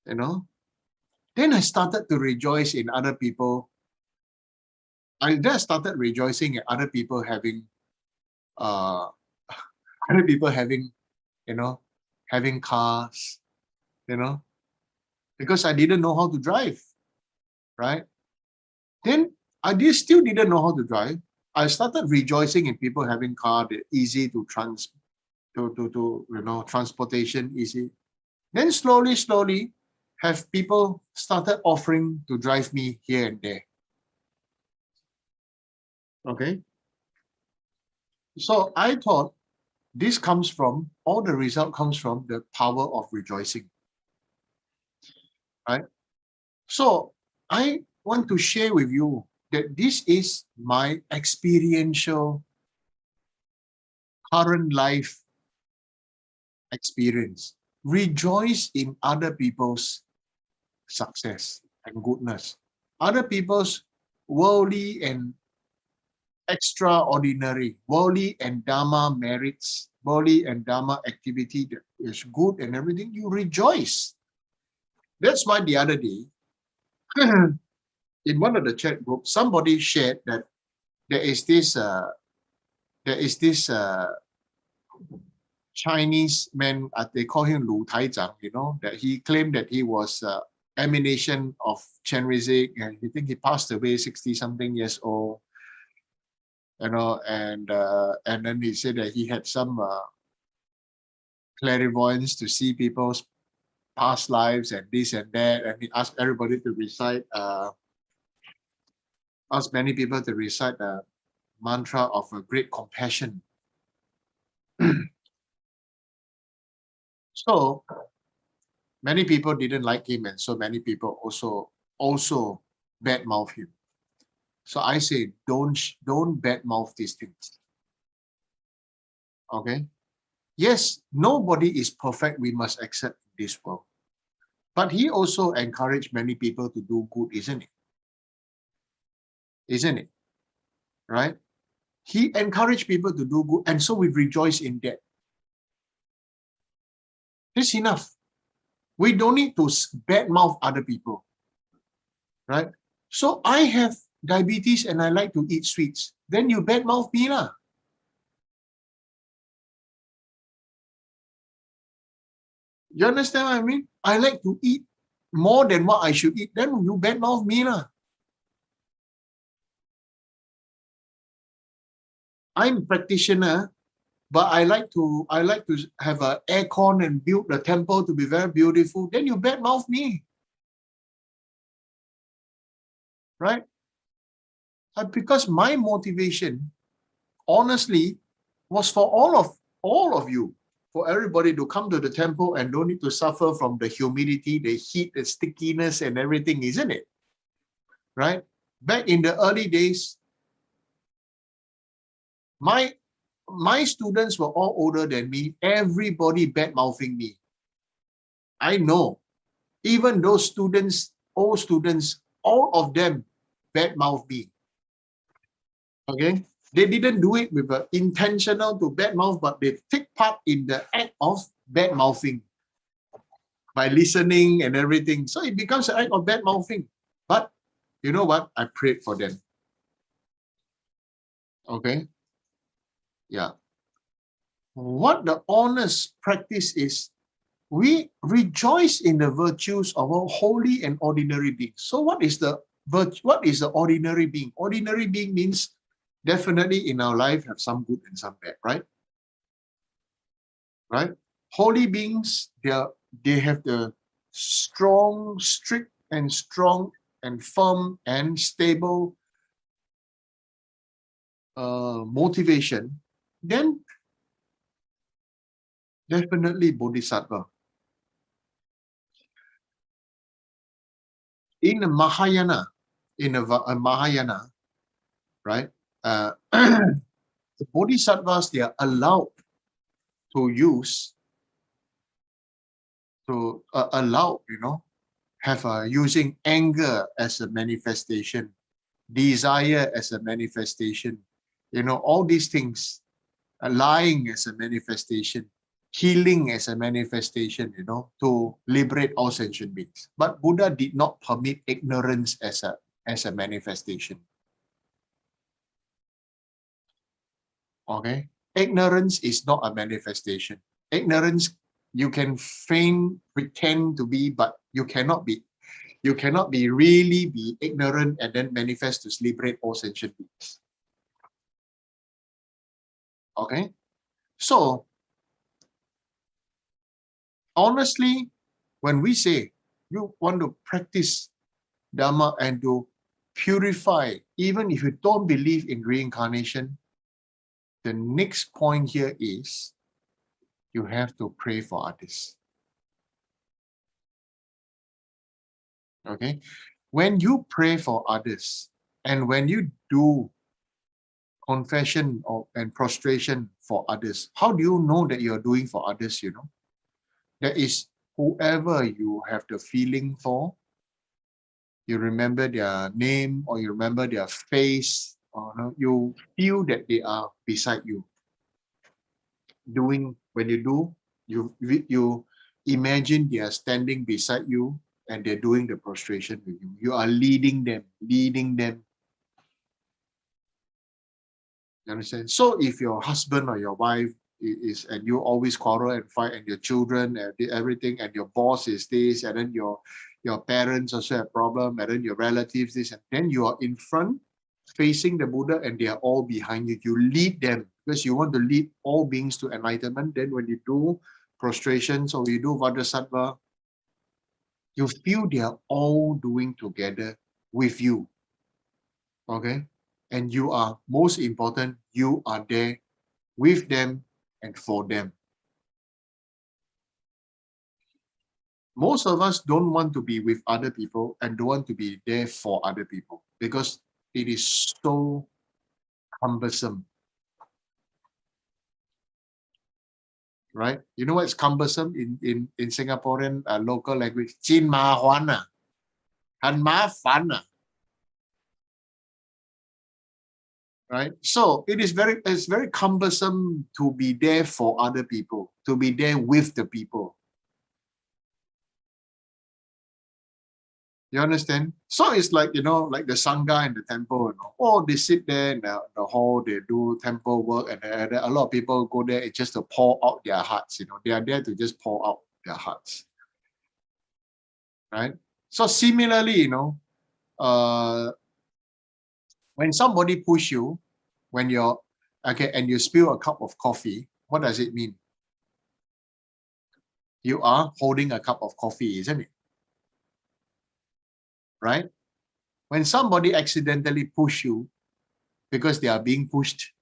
Then I started to rejoice in other people. I just started rejoicing at other people having having cars, because I didn't know how to drive, right? Then I still didn't know how to drive. I started rejoicing in people having car, they're easy to transportation easy. Then slowly, have people started offering to drive me here and there. Okay. So I thought all the result comes from the power of rejoicing. Right? So I want to share with you that this is my experiential current life experience. Rejoice in other people's success and goodness. Other people's worldly and extraordinary, worldly and Dharma merits, worldly and Dharma activity that is good and everything, you rejoice. That's why the other day, in one of the chat groups, somebody shared that there is this Chinese man, they call him Lu Taizang, that he claimed that he was emanation of Chen Rizig, and he think he passed away 60-something years old, and then he said that he had some clairvoyance to see people's past lives and this and that, and he asked everybody to recite, asked many people to recite the mantra of a great compassion. So many people didn't like him, and so many people also badmouth him. So I say, don't badmouth these things. Okay. Yes, nobody is perfect. We must accept this world. But he also encouraged many people to do good, isn't it? Isn't it? Right? He encouraged people to do good, and so we rejoice in that. That's enough. We don't need to badmouth other people. Right? So I have diabetes and I like to eat sweets. Then you badmouth me lah. You understand what I mean? I like to eat more than what I should eat. Then you badmouth me lah. I'm a practitioner, but I like to have an aircon and build the temple to be very beautiful. Then you badmouth me, right? Because my motivation, honestly, was for all of you, for everybody to come to the temple and don't need to suffer from the humidity, the heat, the stickiness, and everything, isn't it? Right? Back in the early days, my students were all older than me. Everybody bad-mouthing me. I know. Even those students, old students, all of them bad-mouth me. Okay? They didn't do it with an intentional to bad-mouth, but they take part in the act of bad-mouthing by listening and everything. So it becomes an act of bad-mouthing. But you know what? I prayed for them. Okay? Yeah. What the honest practice is, we rejoice in the virtues of our holy and ordinary beings. So what is the ordinary being? Ordinary being means definitely in our life have some good and some bad, right? Right? Holy beings, they have the strong, strict and strong and firm and stable motivation. Then definitely Bodhisattva. In a Mahayana, right? The Bodhisattvas, they are allowed to use to allow, have using anger as a manifestation, desire as a manifestation, all these things, lying as a manifestation, healing as a manifestation, to liberate all sentient beings. But Buddha did not permit ignorance as a manifestation. Okay, ignorance is not a manifestation. Ignorance, you can pretend to be, but you cannot be. You cannot really be ignorant and then manifest to liberate all sentient beings. Okay, so honestly, when we say you want to practice Dharma and to purify, even if you don't believe in reincarnation, the next point here is you have to pray for others. Okay, when you pray for others and when you do confession and prostration for others, how do you know that you're doing for others? That is whoever you have the feeling for, you remember their name or you remember their face, or you feel that they are beside you. When you do, you imagine they are standing beside you and they're doing the prostration with you. You are leading them. You understand? So if your husband or your wife is, and you always quarrel and fight, and your children and everything, and your boss is this, and then your parents also have problem, and then your relatives this, and then you are in front facing the Buddha and they are all behind you. You lead them because you want to lead all beings to enlightenment. Then when you do prostrations or you do Vajrasattva, you feel they are all doing together with you. Okay? And you are, most important, you are there with them and for them. Most of us don't want to be with other people and don't want to be there for other people because it is so cumbersome. Right? You know what's cumbersome in Singaporean local language? Chin ma huan han ma fan. Right? So it's very cumbersome to be there for other people, to be there with the people. You understand? So it's like, like the Sangha in the temple, oh, they sit there in the hall, they do temple work, and a lot of people go there just to pour out their hearts, they are there to just pour out their hearts. Right? So similarly, when somebody push you, when you're, okay, and you spill a cup of coffee, what does it mean? You are holding a cup of coffee, isn't it? Right? When somebody accidentally push you because they are being pushed,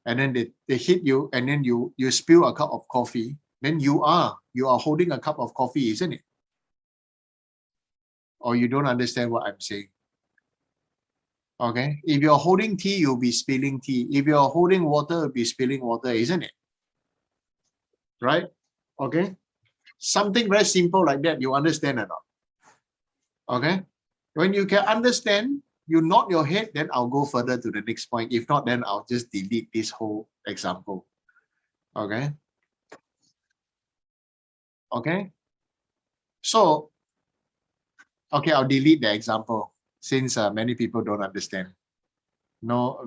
and then they hit you, and then you spill a cup of coffee, then you are holding a cup of coffee, isn't it? Or you don't understand what I'm saying? Okay, if you're holding tea, you'll be spilling tea. If you're holding water, you'll be spilling water, isn't it? Right? Okay, something very simple like that, you understand or not? Okay, when you can understand, you nod your head, then I'll go further to the next point. If not, then I'll just delete this whole example. Okay. Okay. So, okay, I'll delete the example since many people don't understand. No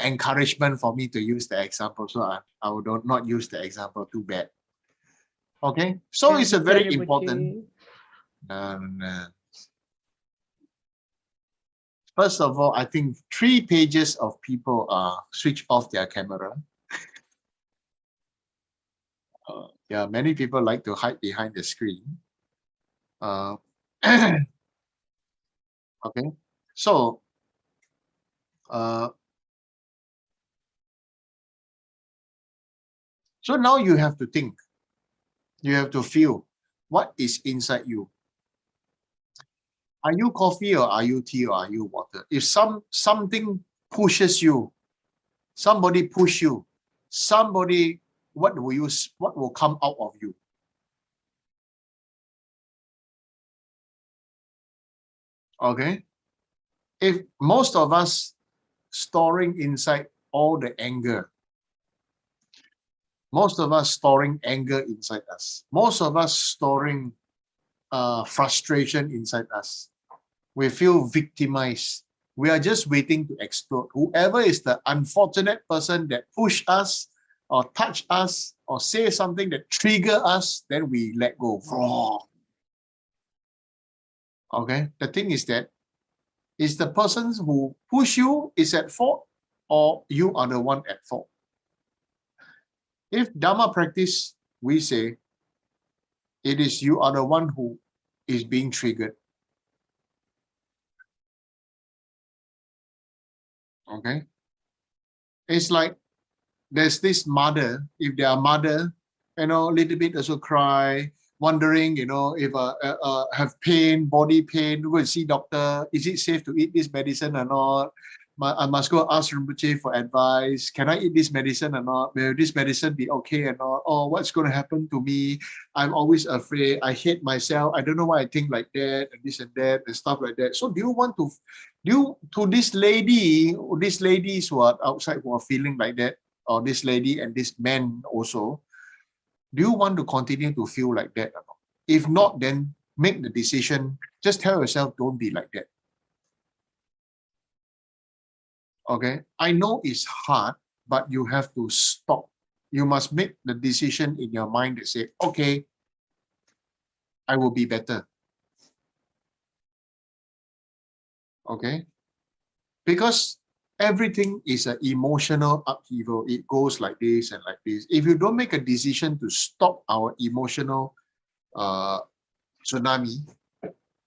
encouragement for me to use the example, so I will not use the example. Too bad. Okay, so it's a very important. First of all, I think 3 pages of people switch off their camera. Yeah, many people like to hide behind the screen. Okay, so so now you have to think, you have to feel what is inside you. Are you coffee or are you tea or are you water? If something pushes you, somebody push you, somebody, what will come out of you? Okay. If most of us storing inside all the anger, most of us storing anger inside us, most of us storing frustration inside us, we feel victimized. We are just waiting to explode. Whoever is the unfortunate person that push us or touch us or say something that trigger us, then we let go. Okay. The thing is that is the person who push you is at fault or you are the one at fault. If Dharma practice, we say it is you are the one who is being triggered. Okay. It's like there's this mother, if they are mother, a little bit also cry, wondering, if have pain, body pain, go and see doctor. Is it safe to eat this medicine or not? I must go ask Rinpoche for advice. Can I eat this medicine or not? Will this medicine be okay or not? Oh, what's going to happen to me? I'm always afraid. I hate myself. I don't know why I think like that and this and that and stuff like that. So do you want to, to this lady, these ladies who are outside who are feeling like that, or this lady and this man also, do you want to continue to feel like that or not? If not, then make the decision. Just tell yourself, don't be like that. Okay, I know it's hard, but you have to stop. You must make the decision in your mind that say, okay, I will be better. Okay, because everything is an emotional upheaval. It goes like this and like this. If you don't make a decision to stop our emotional tsunami,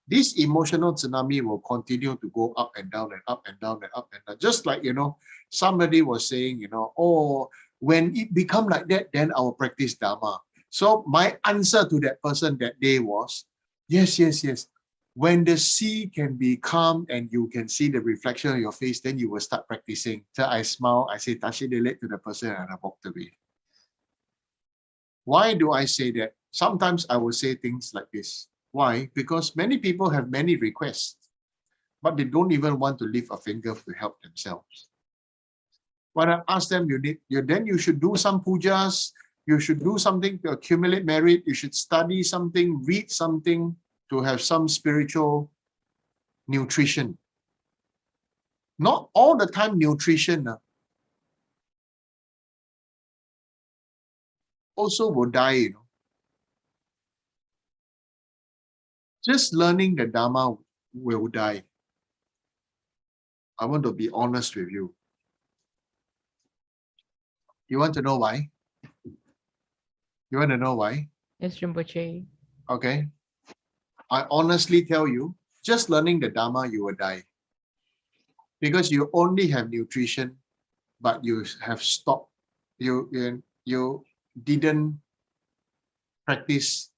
this emotional tsunami will continue to go up and down and up and down and up and down. Just like, somebody was saying, oh, when it become like that, then I will practice Dharma. So my answer to that person that day was, yes, yes, yes. When the sea can be calm and you can see the reflection of your face, then you will start practicing. So I smile, I say, Tashi Delet to the person and I walked away. Why do I say that? Sometimes I will say things like this. Why? Because many people have many requests, but they don't even want to lift a finger to help themselves. When I ask them, then you should do some pujas, you should do something to accumulate merit, you should study something, read something to have some spiritual nutrition. Not all the time nutrition also will die, Just learning the Dharma will die. I want to be honest with you. You want to know why? You want to know why? Yes, Rinpoche. Okay. I honestly tell you, just learning the Dharma, you will die. Because you only have nutrition, but you have stopped. You didn't practice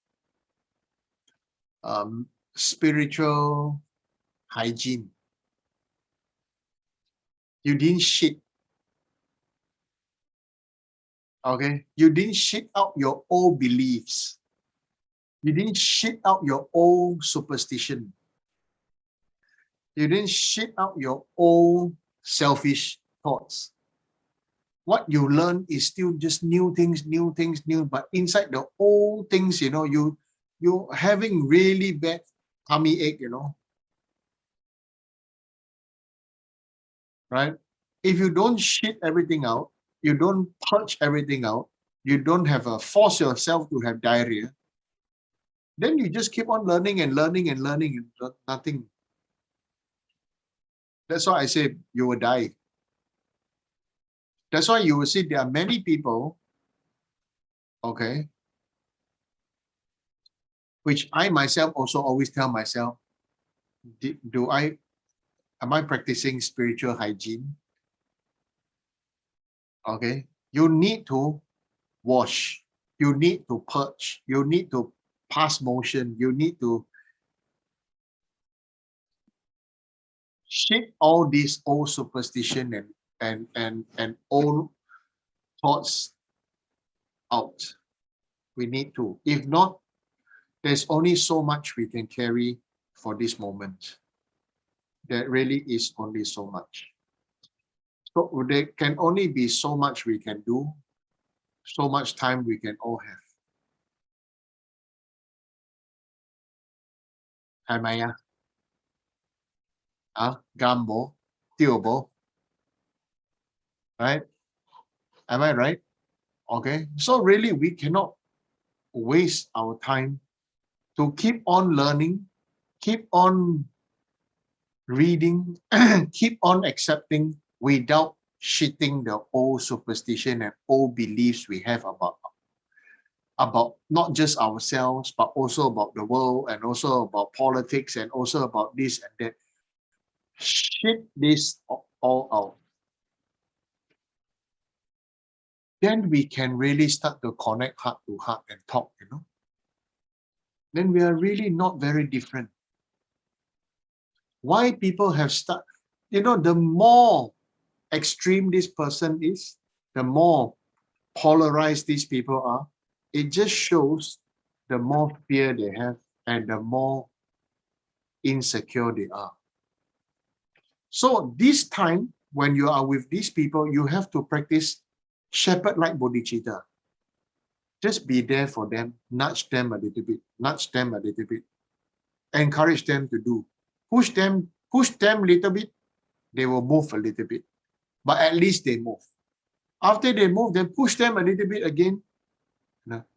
spiritual hygiene. You didn't shit. Okay. You didn't shit out your old beliefs. You didn't shit out your old superstition. You didn't shit out your old selfish thoughts. What you learn is still just new things, but inside the old things, you're having really bad tummy ache, right? If you don't shit everything out, you don't purge everything out, you don't have a force yourself to have diarrhea, then you just keep on learning and learning and learning and nothing. That's why I say you will die. That's why you will see there are many people, okay, which I myself also always tell myself, am I practicing spiritual hygiene? Okay, you need to wash, you need to purge, you need to pass motion, you need to shake all these old superstition and old thoughts out. We need to. If not, there's only so much we can carry for this moment. there really is only so much. So there can only be so much we can do, so much time we can all have. 係咪啊？啱冇？掉冇？ Right? Am I right? Okay. So really, we cannot waste our time to keep on learning, keep on reading, keep on accepting without shitting the old superstition and old beliefs we have about not just ourselves, but also about the world and also about politics and also about this and that. Shit this all out. Then we can really start to connect heart to heart and talk, Then we are really not very different. Why people have started, the more extreme this person is, the more polarized these people are, it just shows the more fear they have and the more insecure they are. So this time, when you are with these people, you have to practice shepherd-like bodhicitta. Just be there for them, nudge them a little bit, encourage them to do. Push them a little bit, they will move a little bit. But at least they move. After they move, then push them a little bit again,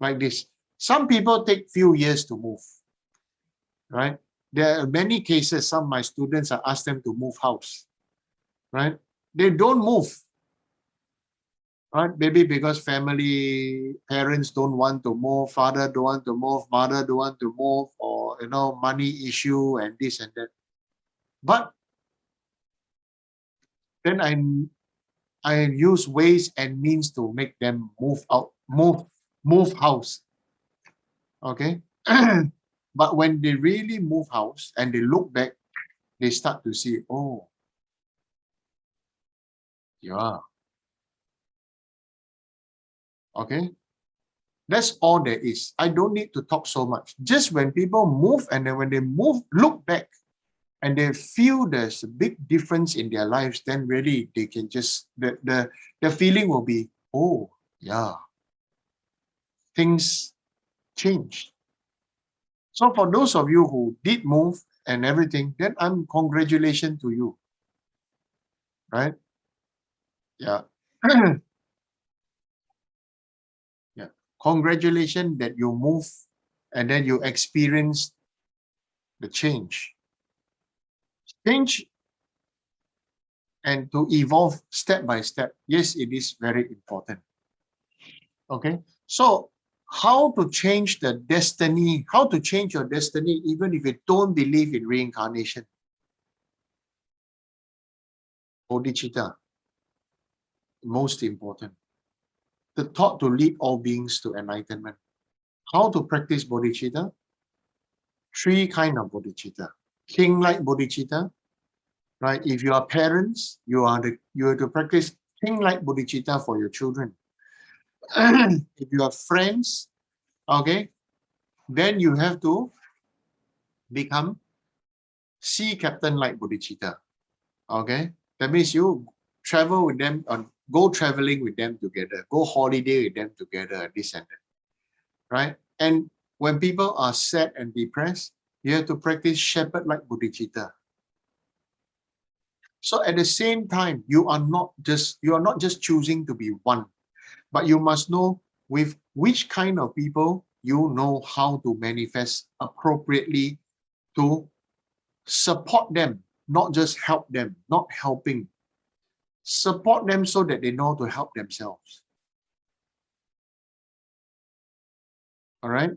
like this. Some people take few years to move, right? There are many cases, some of my students, I ask them to move house, right? They don't move, right? Maybe because parents don't want to move, father don't want to move, mother don't want to move, or, money issue and this and that. But then I use ways and means to make them move out, move house. Okay. But when they really move house and they look back, they start to see, oh, yeah. Okay. That's all there is. I don't need to talk so much. Just when people move and then when they move, look back and they feel there's a big difference in their lives, then really they can just, the feeling will be, oh, yeah, things change. So for those of you who did move and everything, then I'm congratulations to you, right? Yeah. Yeah. Congratulations that you move and then you experience the change. Change and to evolve step by step. Yes, it is very important. Okay. So how to change the destiny, how to change your destiny, even if you don't believe in reincarnation. Bodhicitta, most important. The thought to lead all beings to enlightenment. How to practice bodhicitta? 3 kinds of bodhicitta. King-like bodhicitta, right? If you are parents, you have to practice king-like bodhicitta for your children. If you are friends, okay, then you have to become sea captain-like bodhicitta. Okay, that means you travel with them, go traveling with them together, go holiday with them together, this and that, right? And when people are sad and depressed, you have to practice shepherd-like bodhicitta. So at the same time, you are not just choosing to be one, but you must know with which kind of people you know how to manifest appropriately to support them, not just help them, not helping. Support them so that they know to help themselves. All right.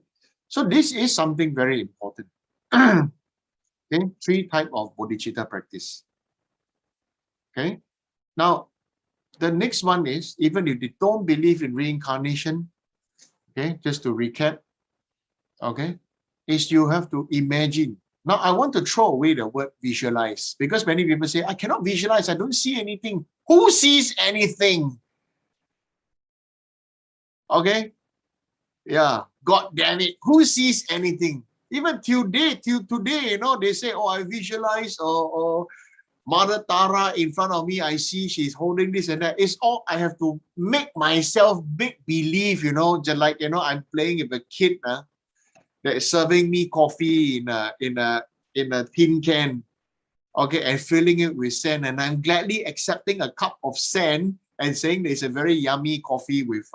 So this is something very important. Okay, 3 types of bodhicitta practice. Okay. Now, the next one is, even if they don't believe in reincarnation, okay, just to recap, okay, is you have to imagine. Now, I want to throw away the word visualize because many people say, I cannot visualize, I don't see anything. Who sees anything? Okay. Yeah, God damn it. Who sees anything? Even till today, you know, they say, oh, I visualize or Mother Tara in front of me, I see she's holding this and that. It's all I have to make myself make believe, you know, just like, you know, I'm playing with a kid that is serving me coffee in a tin can, okay, and filling it with sand, and I'm gladly accepting a cup of sand and saying there's a very yummy coffee with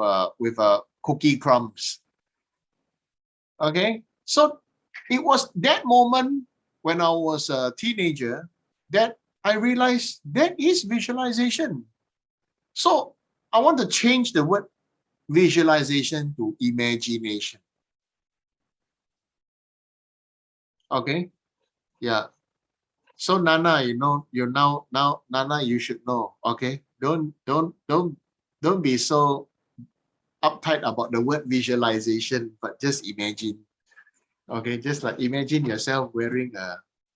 cookie crumbs. Okay, so it was that moment when I was a teenager that I realized that is visualization. So I want to change the word visualization to imagination. Okay, yeah. So Nana, you know, you're now Nana, you should know. Okay, don't be so uptight about the word visualization, but just imagine. Okay, just like imagine yourself wearing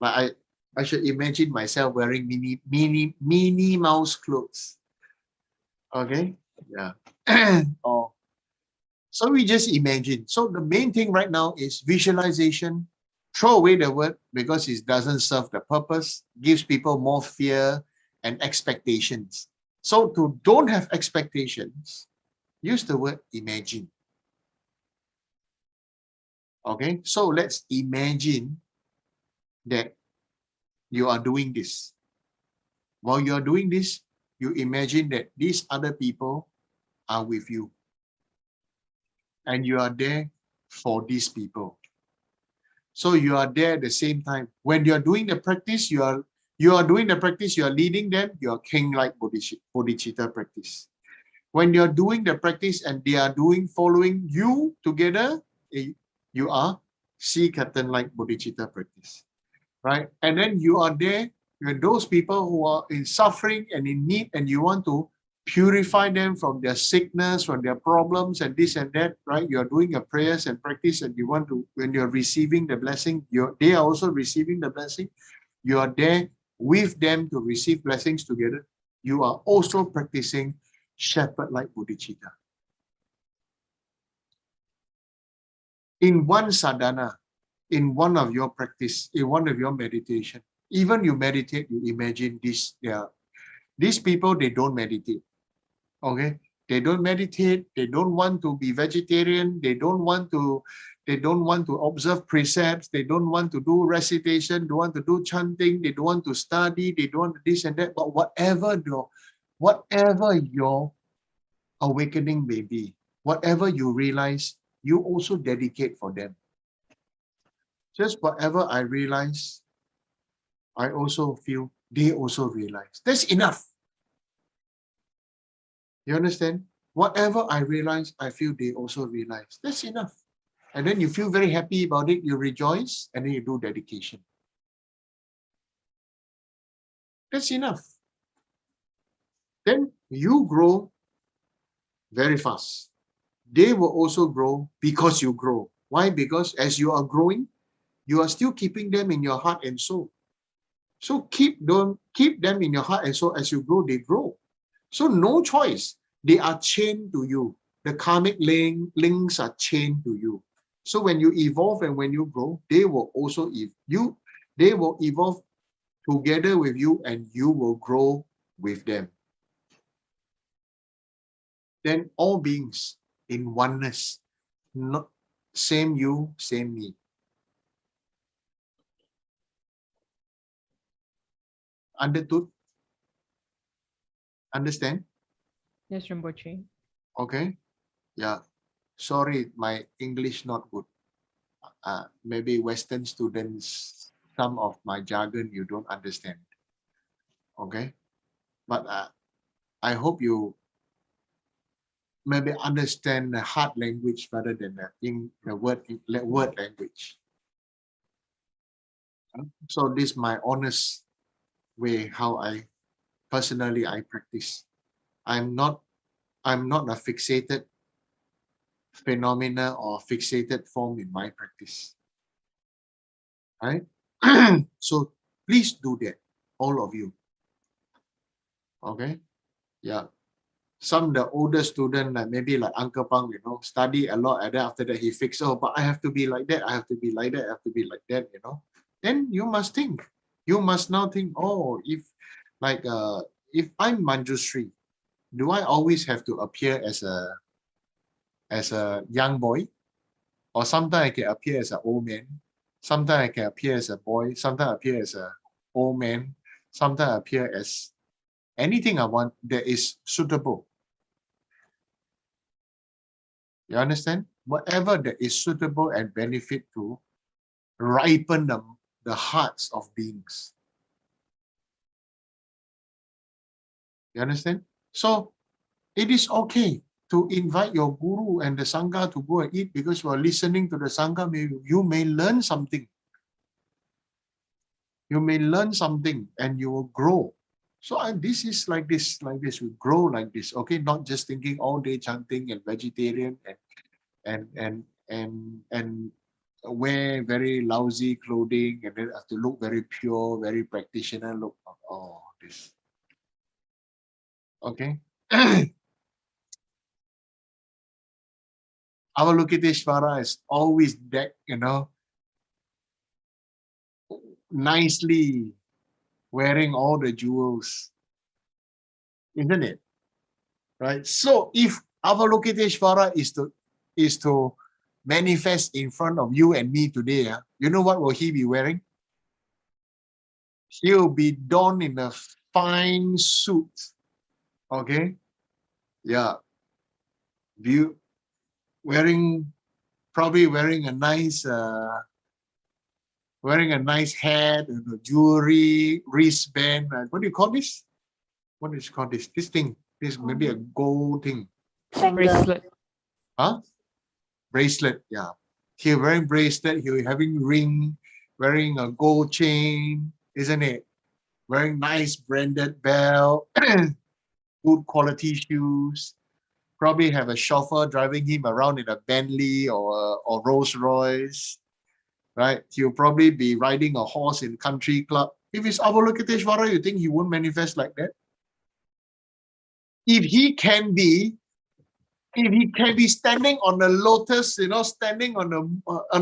like I should imagine myself wearing mini mouse clothes. Okay, yeah. Oh, so we just imagine. So the main thing right now is visualization. Throw away the word because it doesn't serve the purpose, gives people more fear and expectations. So to don't have expectations, use the word imagine. Okay, so let's imagine that you are doing this. While you are doing this, you imagine that these other people are with you. And you are there for these people. So you are there at the same time. When you are doing the practice, you are doing the practice, you are leading them, you are king-like bodhicitta practice. When you are doing the practice and they are following you together, you are sea captain-like bodhicitta practice. Right? And then you are there when those people who are in suffering and in need, and you want to purify them from their sickness, from their problems and this and that, right? You're doing your prayers and practice, and you want to, when you're receiving the blessing, they are also receiving the blessing. You are there with them to receive blessings together. You are also practicing shepherd-like bodhicitta. In one sadhana, in one of your practice, in one of your meditation, even you meditate, you imagine this. These people, they don't meditate. Okay, they don't meditate. They don't want to be vegetarian. They don't want to observe precepts. They don't want to do recitation. Don't want to do chanting. They don't want to study. They don't want this and that. But whatever your awakening may be, whatever you realize, you also dedicate for them. Just whatever I realize, I also feel they also realize. That's enough. You understand? Whatever I realize, I feel they also realize. That's enough. And then you feel very happy about it, you rejoice, and then you do dedication. That's enough. Then you grow very fast. They will also grow because you grow. Why? Because as you are growing, you are still keeping them in your heart and soul. So keep them in your heart and soul. As you grow, they grow. So no choice. They are chained to you. The karmic links are chained to you. So when you evolve and when you grow, they will also they will evolve together with you, and you will grow with them. Then all beings in oneness, not same you, same me. Understood? Understand? Yes, Rinpoche. Okay. Yeah. Sorry, my English not good. Maybe Western students, some of my jargon you don't understand. Okay. But I hope you maybe understand the hard language rather than the word language. So this is my honest way how I personally practice. I'm not a fixated phenomena or fixated form in my practice. Right? So please do that, all of you. Okay? Yeah. some the older student, like maybe like Uncle Pang, study a lot, and then after that he fixed, oh, but I have to be like that, I have to be like that, I have to be like that, Then you must think. You must now think, oh, if I'm Manjushri, do I always have to appear as a young boy? Or sometimes I can appear as an old man. Sometimes I can appear as a boy. Sometimes I appear as an old man. Sometimes I appear as anything I want that is suitable. You understand? Whatever that is suitable and benefit to ripen the hearts of beings. You understand? So it is okay to invite your guru and the Sangha to go and eat, because while listening to the Sangha, you may learn something. You may learn something and you will grow. So this is like this, we grow like this, okay? Not just thinking all day chanting and vegetarian and wear very lousy clothing and then have to look very pure, very practitioner look. Oh, this. Okay. Avalokiteshvara is always decked, nicely, wearing all the jewels, isn't it? Right. So if Avalokiteshvara is to manifest in front of you and me today, you know what will he be wearing? He'll be donned in a fine suit. Okay. Yeah. Probably wearing a nice hat, jewelry, wristband. What do you call this? What is called this? This thing. This maybe a gold thing. Bracelet. Huh? Bracelet. Yeah. He wearing bracelet. He having ring, wearing a gold chain, isn't it? Wearing nice branded belt, good quality shoes. Probably have a chauffeur driving him around in a Bentley or Rolls Royce, right? He'll probably be riding a horse in country club. If it's Avalokiteshvara, you think he won't manifest like that? If he can be standing on the lotus, standing on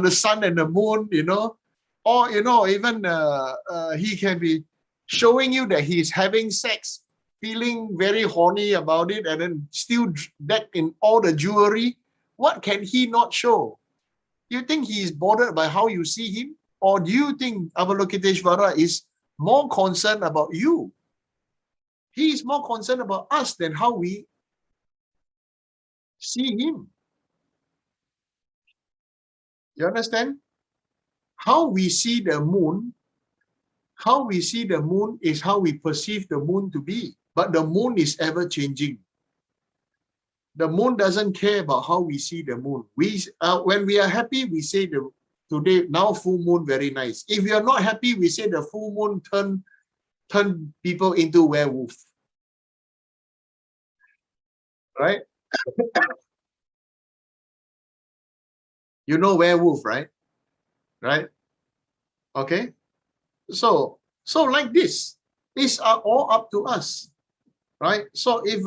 the sun and the moon, or even he can be showing you that he's having sex, feeling very horny about it, and then still decked in all the jewelry. What can he not show? You think he is bothered by how you see him? Or do you think Avalokiteshvara is more concerned about you? He is more concerned about us than how we see him. You understand? How we see the moon is how we perceive the moon to be. But the moon is ever changing. The moon doesn't care about how we see the moon. When we are happy, we say today, now full moon, very nice. If we are not happy, we say the full moon turn people into werewolf. Right? You know werewolf, right? Right? Okay. So like this, these are all up to us, right? So if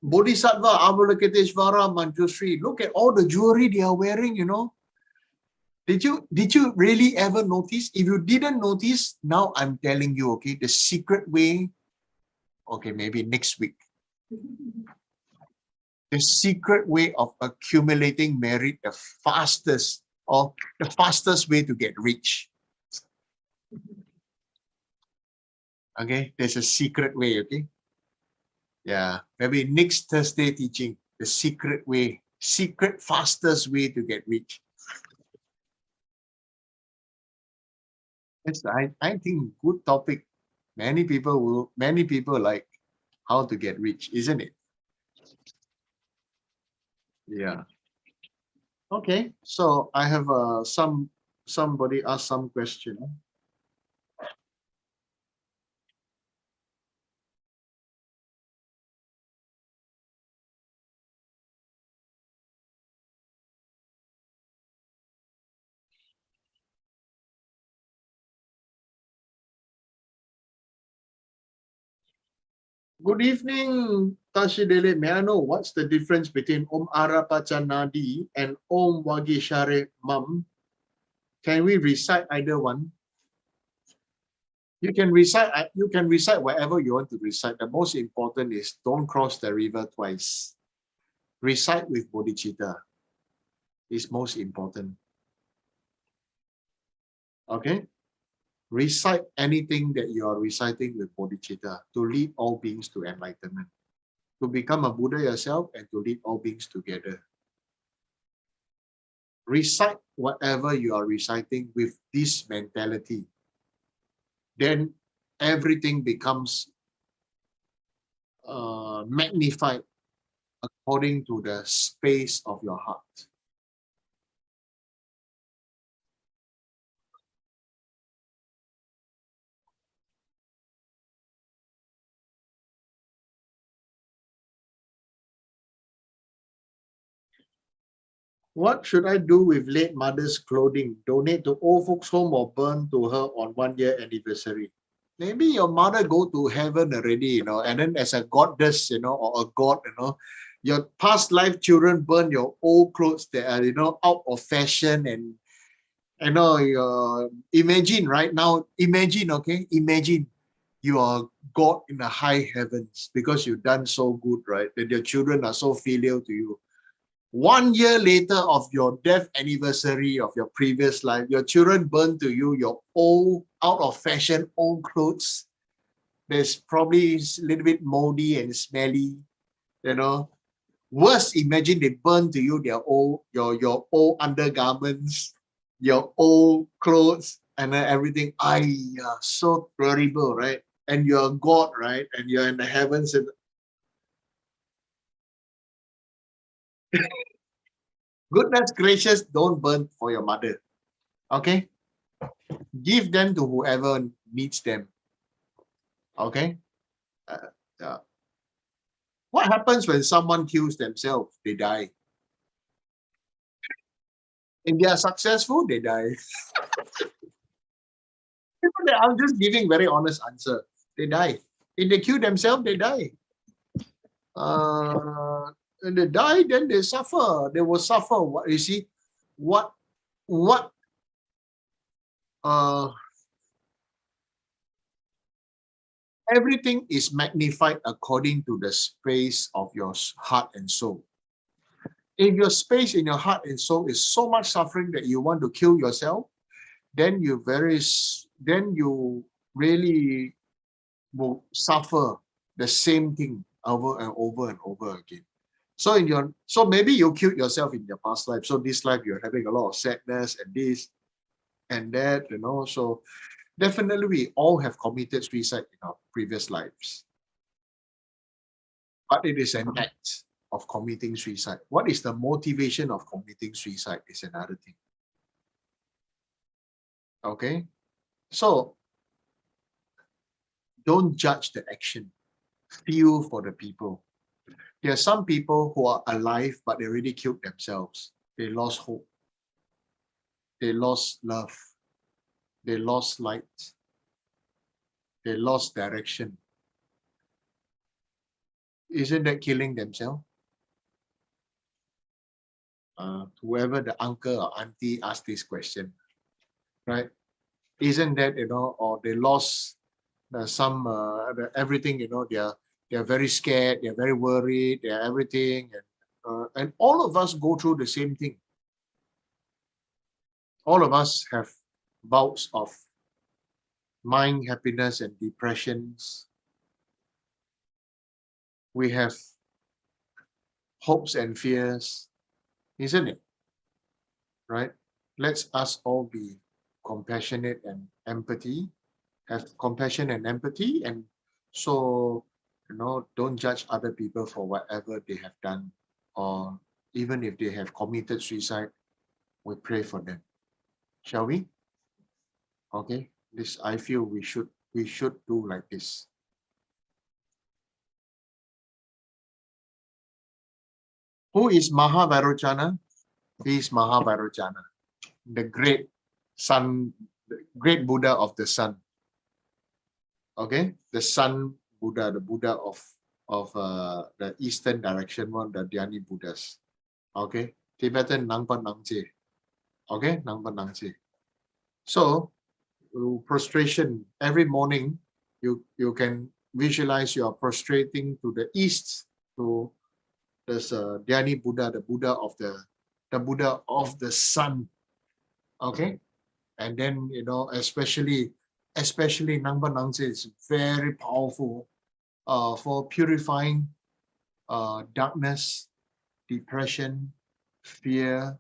Bodhisattva, Avalokiteshvara, Manjushri, look at all the jewelry they are wearing, Did you really ever notice? If you didn't notice, now I'm telling you, okay, the secret way, okay, maybe next week. The secret way of accumulating merit, the fastest way to get rich. Okay, there's a secret way, okay? Yeah, maybe next Thursday teaching, the secret fastest way to get rich. Yes, I think good topic. Many people like how to get rich, isn't it? Yeah. Okay, so I have somebody ask some question. Good evening, Tashidele, may I know what's the difference between Om Arapachanadi and Om Wagishare Mam? Can we recite either one? You can recite whatever you want to recite. The most important is don't cross the river twice. Recite with bodhicitta is most important. Okay? Recite anything that you are reciting with bodhicitta to lead all beings to enlightenment, to become a Buddha yourself and to lead all beings together. Recite whatever you are reciting with this mentality. Then everything becomes magnified according to the space of your heart. What should I do with late mother's clothing? Donate to old folks home or burn to her on 1 year anniversary? Maybe your mother go to heaven already, and then as a goddess, or a god, your past life children burn your old clothes that are, out of fashion and, imagine right now, imagine you are God in the high heavens because you've done so good, right? That your children are so filial to you. 1 year later of your death anniversary of your previous life, your children burn to you your old, out of fashion, old clothes. There's probably a little bit moldy and smelly, Worse, imagine they burn to you their old, your old undergarments, your old clothes, and everything. So terrible, right? And you're God, right? And you're in the heavens. And goodness gracious, don't burn for your mother. Okay? Give them to whoever needs them. Okay? What happens when someone kills themselves? They die. If they are successful, they die. I'm just giving very honest answer. They die. If they kill themselves, they die. And they die, then they suffer. They will suffer. What you see? What everything is magnified according to the space of your heart and soul. If your space in your heart and soul is so much suffering that you want to kill yourself, then you really will suffer the same thing over and over and over again. So maybe you killed yourself in your past life. So this life you're having a lot of sadness and this and that, So definitely we all have committed suicide in our previous lives. But it is an act of committing suicide. What is the motivation of committing suicide is another thing. Okay? So don't judge the action. Feel for the people. There are some people who are alive, but they already killed themselves. They lost hope. They lost love. They lost light. They lost direction. Isn't that killing themselves? Whoever the uncle or auntie asked this question, right? Isn't that, or they lost everything, they're very scared, they're very worried, they're everything. And all of us go through the same thing. All of us have bouts of mind happiness and depressions. We have hopes and fears, isn't it? Right? Let's us all be compassionate and empathy, have compassion and empathy, and so don't judge other people for whatever they have done, or even if they have committed suicide, we pray for them. Shall we? Okay, this I feel we should do like this. Who is Mahavairochana? He is Mahavairochana, the great sun, the great Buddha of the sun. Okay, the sun Buddha, the Buddha of the eastern direction one, the Dhyani Buddhas. Okay, Tibetan Nangpa Nangche. Okay, Nangpa Nangche. So prostration every morning, you can visualize you are prostrating to the east to this Dhyani Buddha, the Buddha of the sun. Okay, and then especially Nangpa Nangche is very powerful for purifying darkness, depression, fear,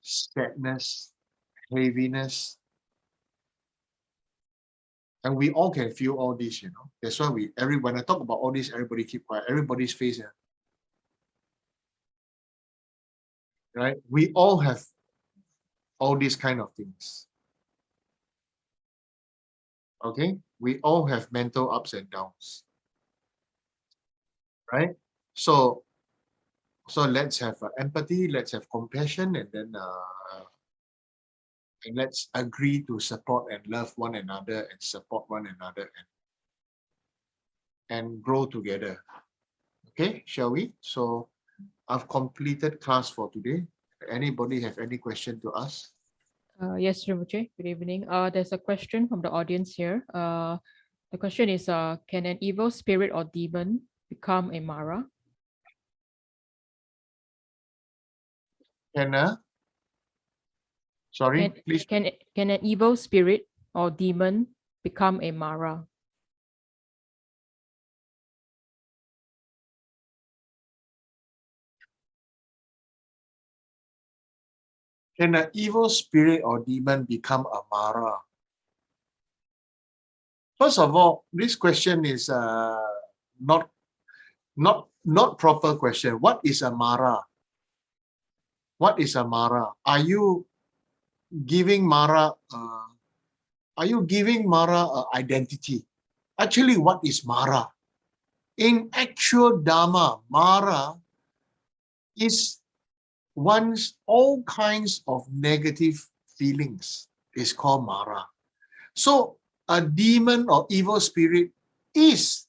sadness, heaviness. And we all can feel all this, That's why when I talk about all this, everybody keep quiet. Everybody's face, right? We all have all these kind of things. Okay? We all have mental ups and downs. Right? So let's have empathy, let's have compassion, and then and let's agree to support and love one another and support one another and grow together. Okay, shall we? So I've completed class for today. Anybody have any question to ask? Yes, Rinpoche, good evening. There's a question from the audience here. The question is, can an evil spirit or demon become a Mara? Sorry, please. Can an evil spirit or demon become a Mara? Can an evil spirit or demon become a Mara? First of all, this question is not proper question. What is a Mara? What is a Mara? Are you giving Mara identity? Actually, what is Mara? In actual Dharma, Mara is one's all kinds of negative feelings is called Mara. So a demon or evil spirit is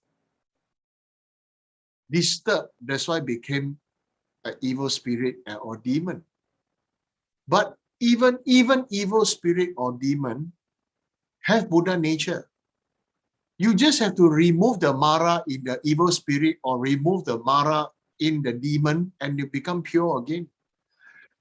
disturbed. That's why it became an evil spirit or demon. But even evil spirit or demon have Buddha nature. You just have to remove the Mara in the evil spirit or remove the Mara in the demon and you become pure again.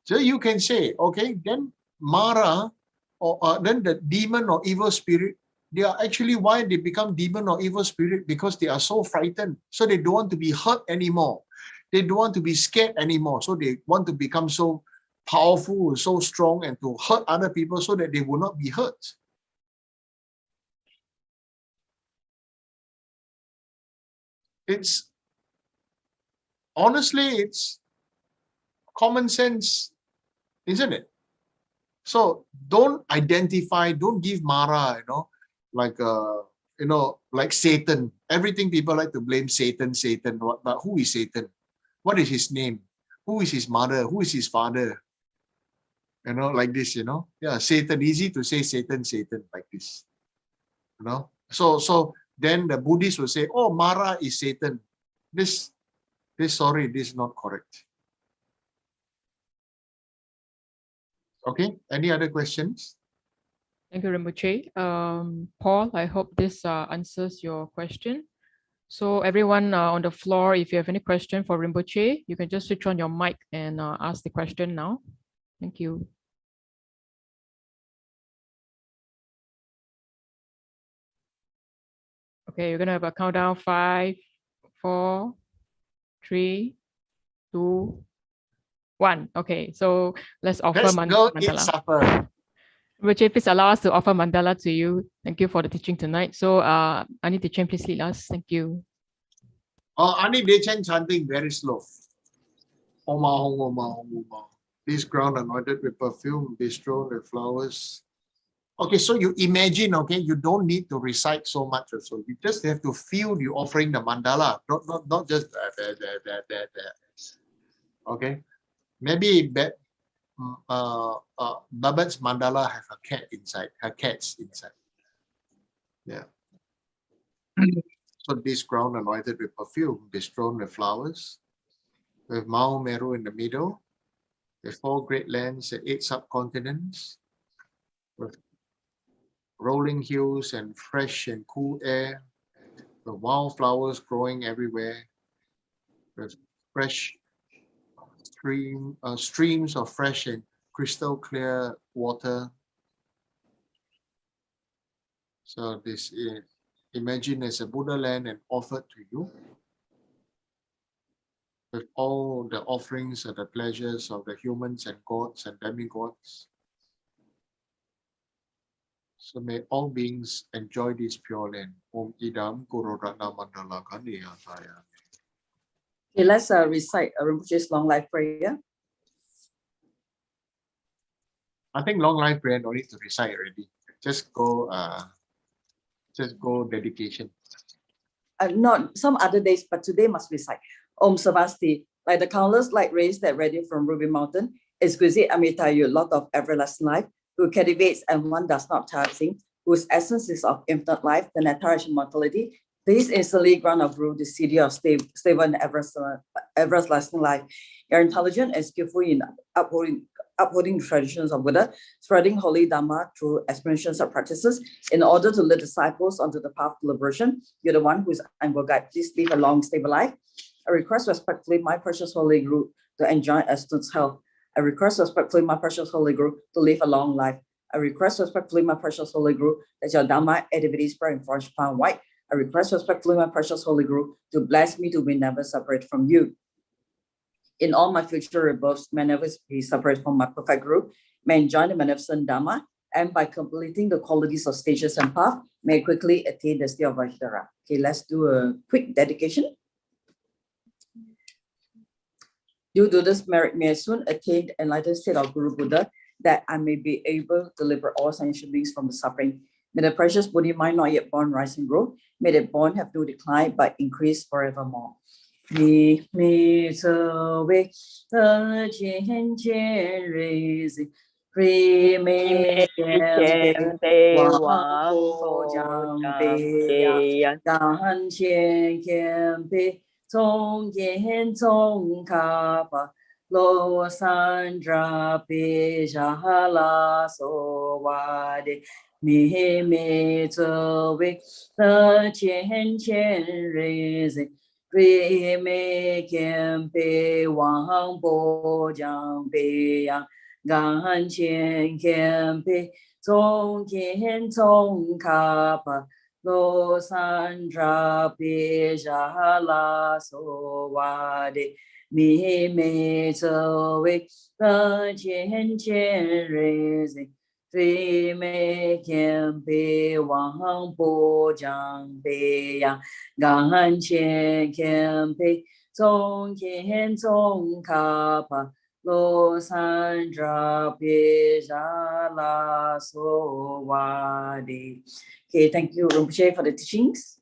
So you can say, okay, then Mara or then the demon or evil spirit, they are actually why they become demon or evil spirit, because they are so frightened. So they don't want to be hurt anymore. They don't want to be scared anymore. So they want to become so powerful, so strong, and to hurt other people so that they will not be hurt. Honestly, it's common sense, isn't it? So don't identify, don't give Mara, like Satan. Everything people like to blame Satan. But who is Satan? What is his name? Who is his mother? Who is his father? Like this, Yeah, Satan, easy to say Satan, like this. So then the Buddhists will say, oh, Mara is Satan. This is not correct. Okay, any other questions? Thank you, Rinpoche. Paul, I hope this answers your question. So everyone on the floor, if you have any question for Rinpoche, you can just switch on your mic and ask the question now. Thank you. Okay, you're going to have a countdown: 5, 4, 3, 2, 1. Okay, so let's offer Let's go eat mandala. supper. Rinpoche, please allow us to offer mandala to you. Thank you for the teaching tonight. So Ani Teacher, please lead us. Thank you. Ani Dechen chanting very slow. Oma, oma, oma. This ground anointed with perfume, bestrewn with flowers. Okay, so you imagine, okay, you don't need to recite so much or so. You just have to feel you offering the mandala, not just that. Okay, maybe Babat's mandala have a cat inside, her cats inside. Yeah. So this ground anointed with perfume, bestrewn with flowers, with Mount Meru in the middle, with 4 great lands and 8 subcontinents, with rolling hills and fresh and cool air, with wildflowers growing everywhere, with fresh streams of fresh and crystal clear water. So this is imagine as a Buddha land and offered to you, with all the offerings and the pleasures of the humans and gods and demigods. So may all beings enjoy this pure land. Om Idam Guru Ratna Mandala Kaniya Saya. Okay, let's recite Rinpoche's long life prayer. I think long life prayer no need to recite already. Just go dedication. Not some other days, but today must recite. Om Savasti, like the countless light rays that radiate from Ruby Mountain, exquisite Amritayu, lot of everlasting life, who cultivates and one does not tiring, whose essence is of infinite life, the nectar of immortality. This instantly ground of rule, the city of stable and everlasting life. You're intelligent and skillful in upholding the traditions of Buddha, spreading holy Dharma through explanations of practices in order to lead disciples onto the path to liberation. You're the one who is Angkor guide. Please live a long, stable life. I request respectfully my precious holy Guru to enjoy Astut's health. I request respectfully my precious holy Guru to live a long life. I request respectfully my precious holy Guru that your Dharma activities spread and flourish far and wide. I request respectfully my precious holy Guru to bless me to be never separate from you. In all my future rebirths, may never be separate from my perfect Guru, may enjoy the magnificent Dharma, and by completing the qualities of stages and path, may quickly attain the state of Vajradhara. Okay, let's do a quick dedication. Due to this merit, may I soon attain the enlightened state of Guru Buddha, that I may be able to liberate all sentient beings from the suffering. May the precious Buddha mind not yet born rise and grow. May the born have no decline, but increase forevermore. Mi ce wei de jian jian rui zi, ri mei jian bei wang bo jiang bei yang, gan qian qian bei zong yan zong ka ba, lo san zha bei zha la so wa de. Mi me ce wei de jian jian rui zi, ri mei jian bei wang bo jiang bei yang, gan qian qian bei zong yan zong ka ba, lo san zha bei zha la so wa de. Mi mei ce wei de jian jian rui zi, ri mei jian bei wang bo jiang bei yang, gan qian qian bei zong yan zong ka ba, lo san zha bei zha la so wa de. Okay, thank you, Rinpoche, for the teachings.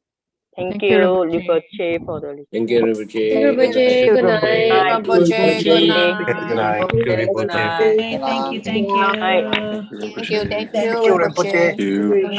Thank you, Rinpoche. for the Thank you, Rinpoche. Rinpoche, good night. Rinpoche, good night. Good night. Thank you, Rinpoche. Thank you. Thank you, Thank you, Thank you, Rinpoche. Rinpoche. You.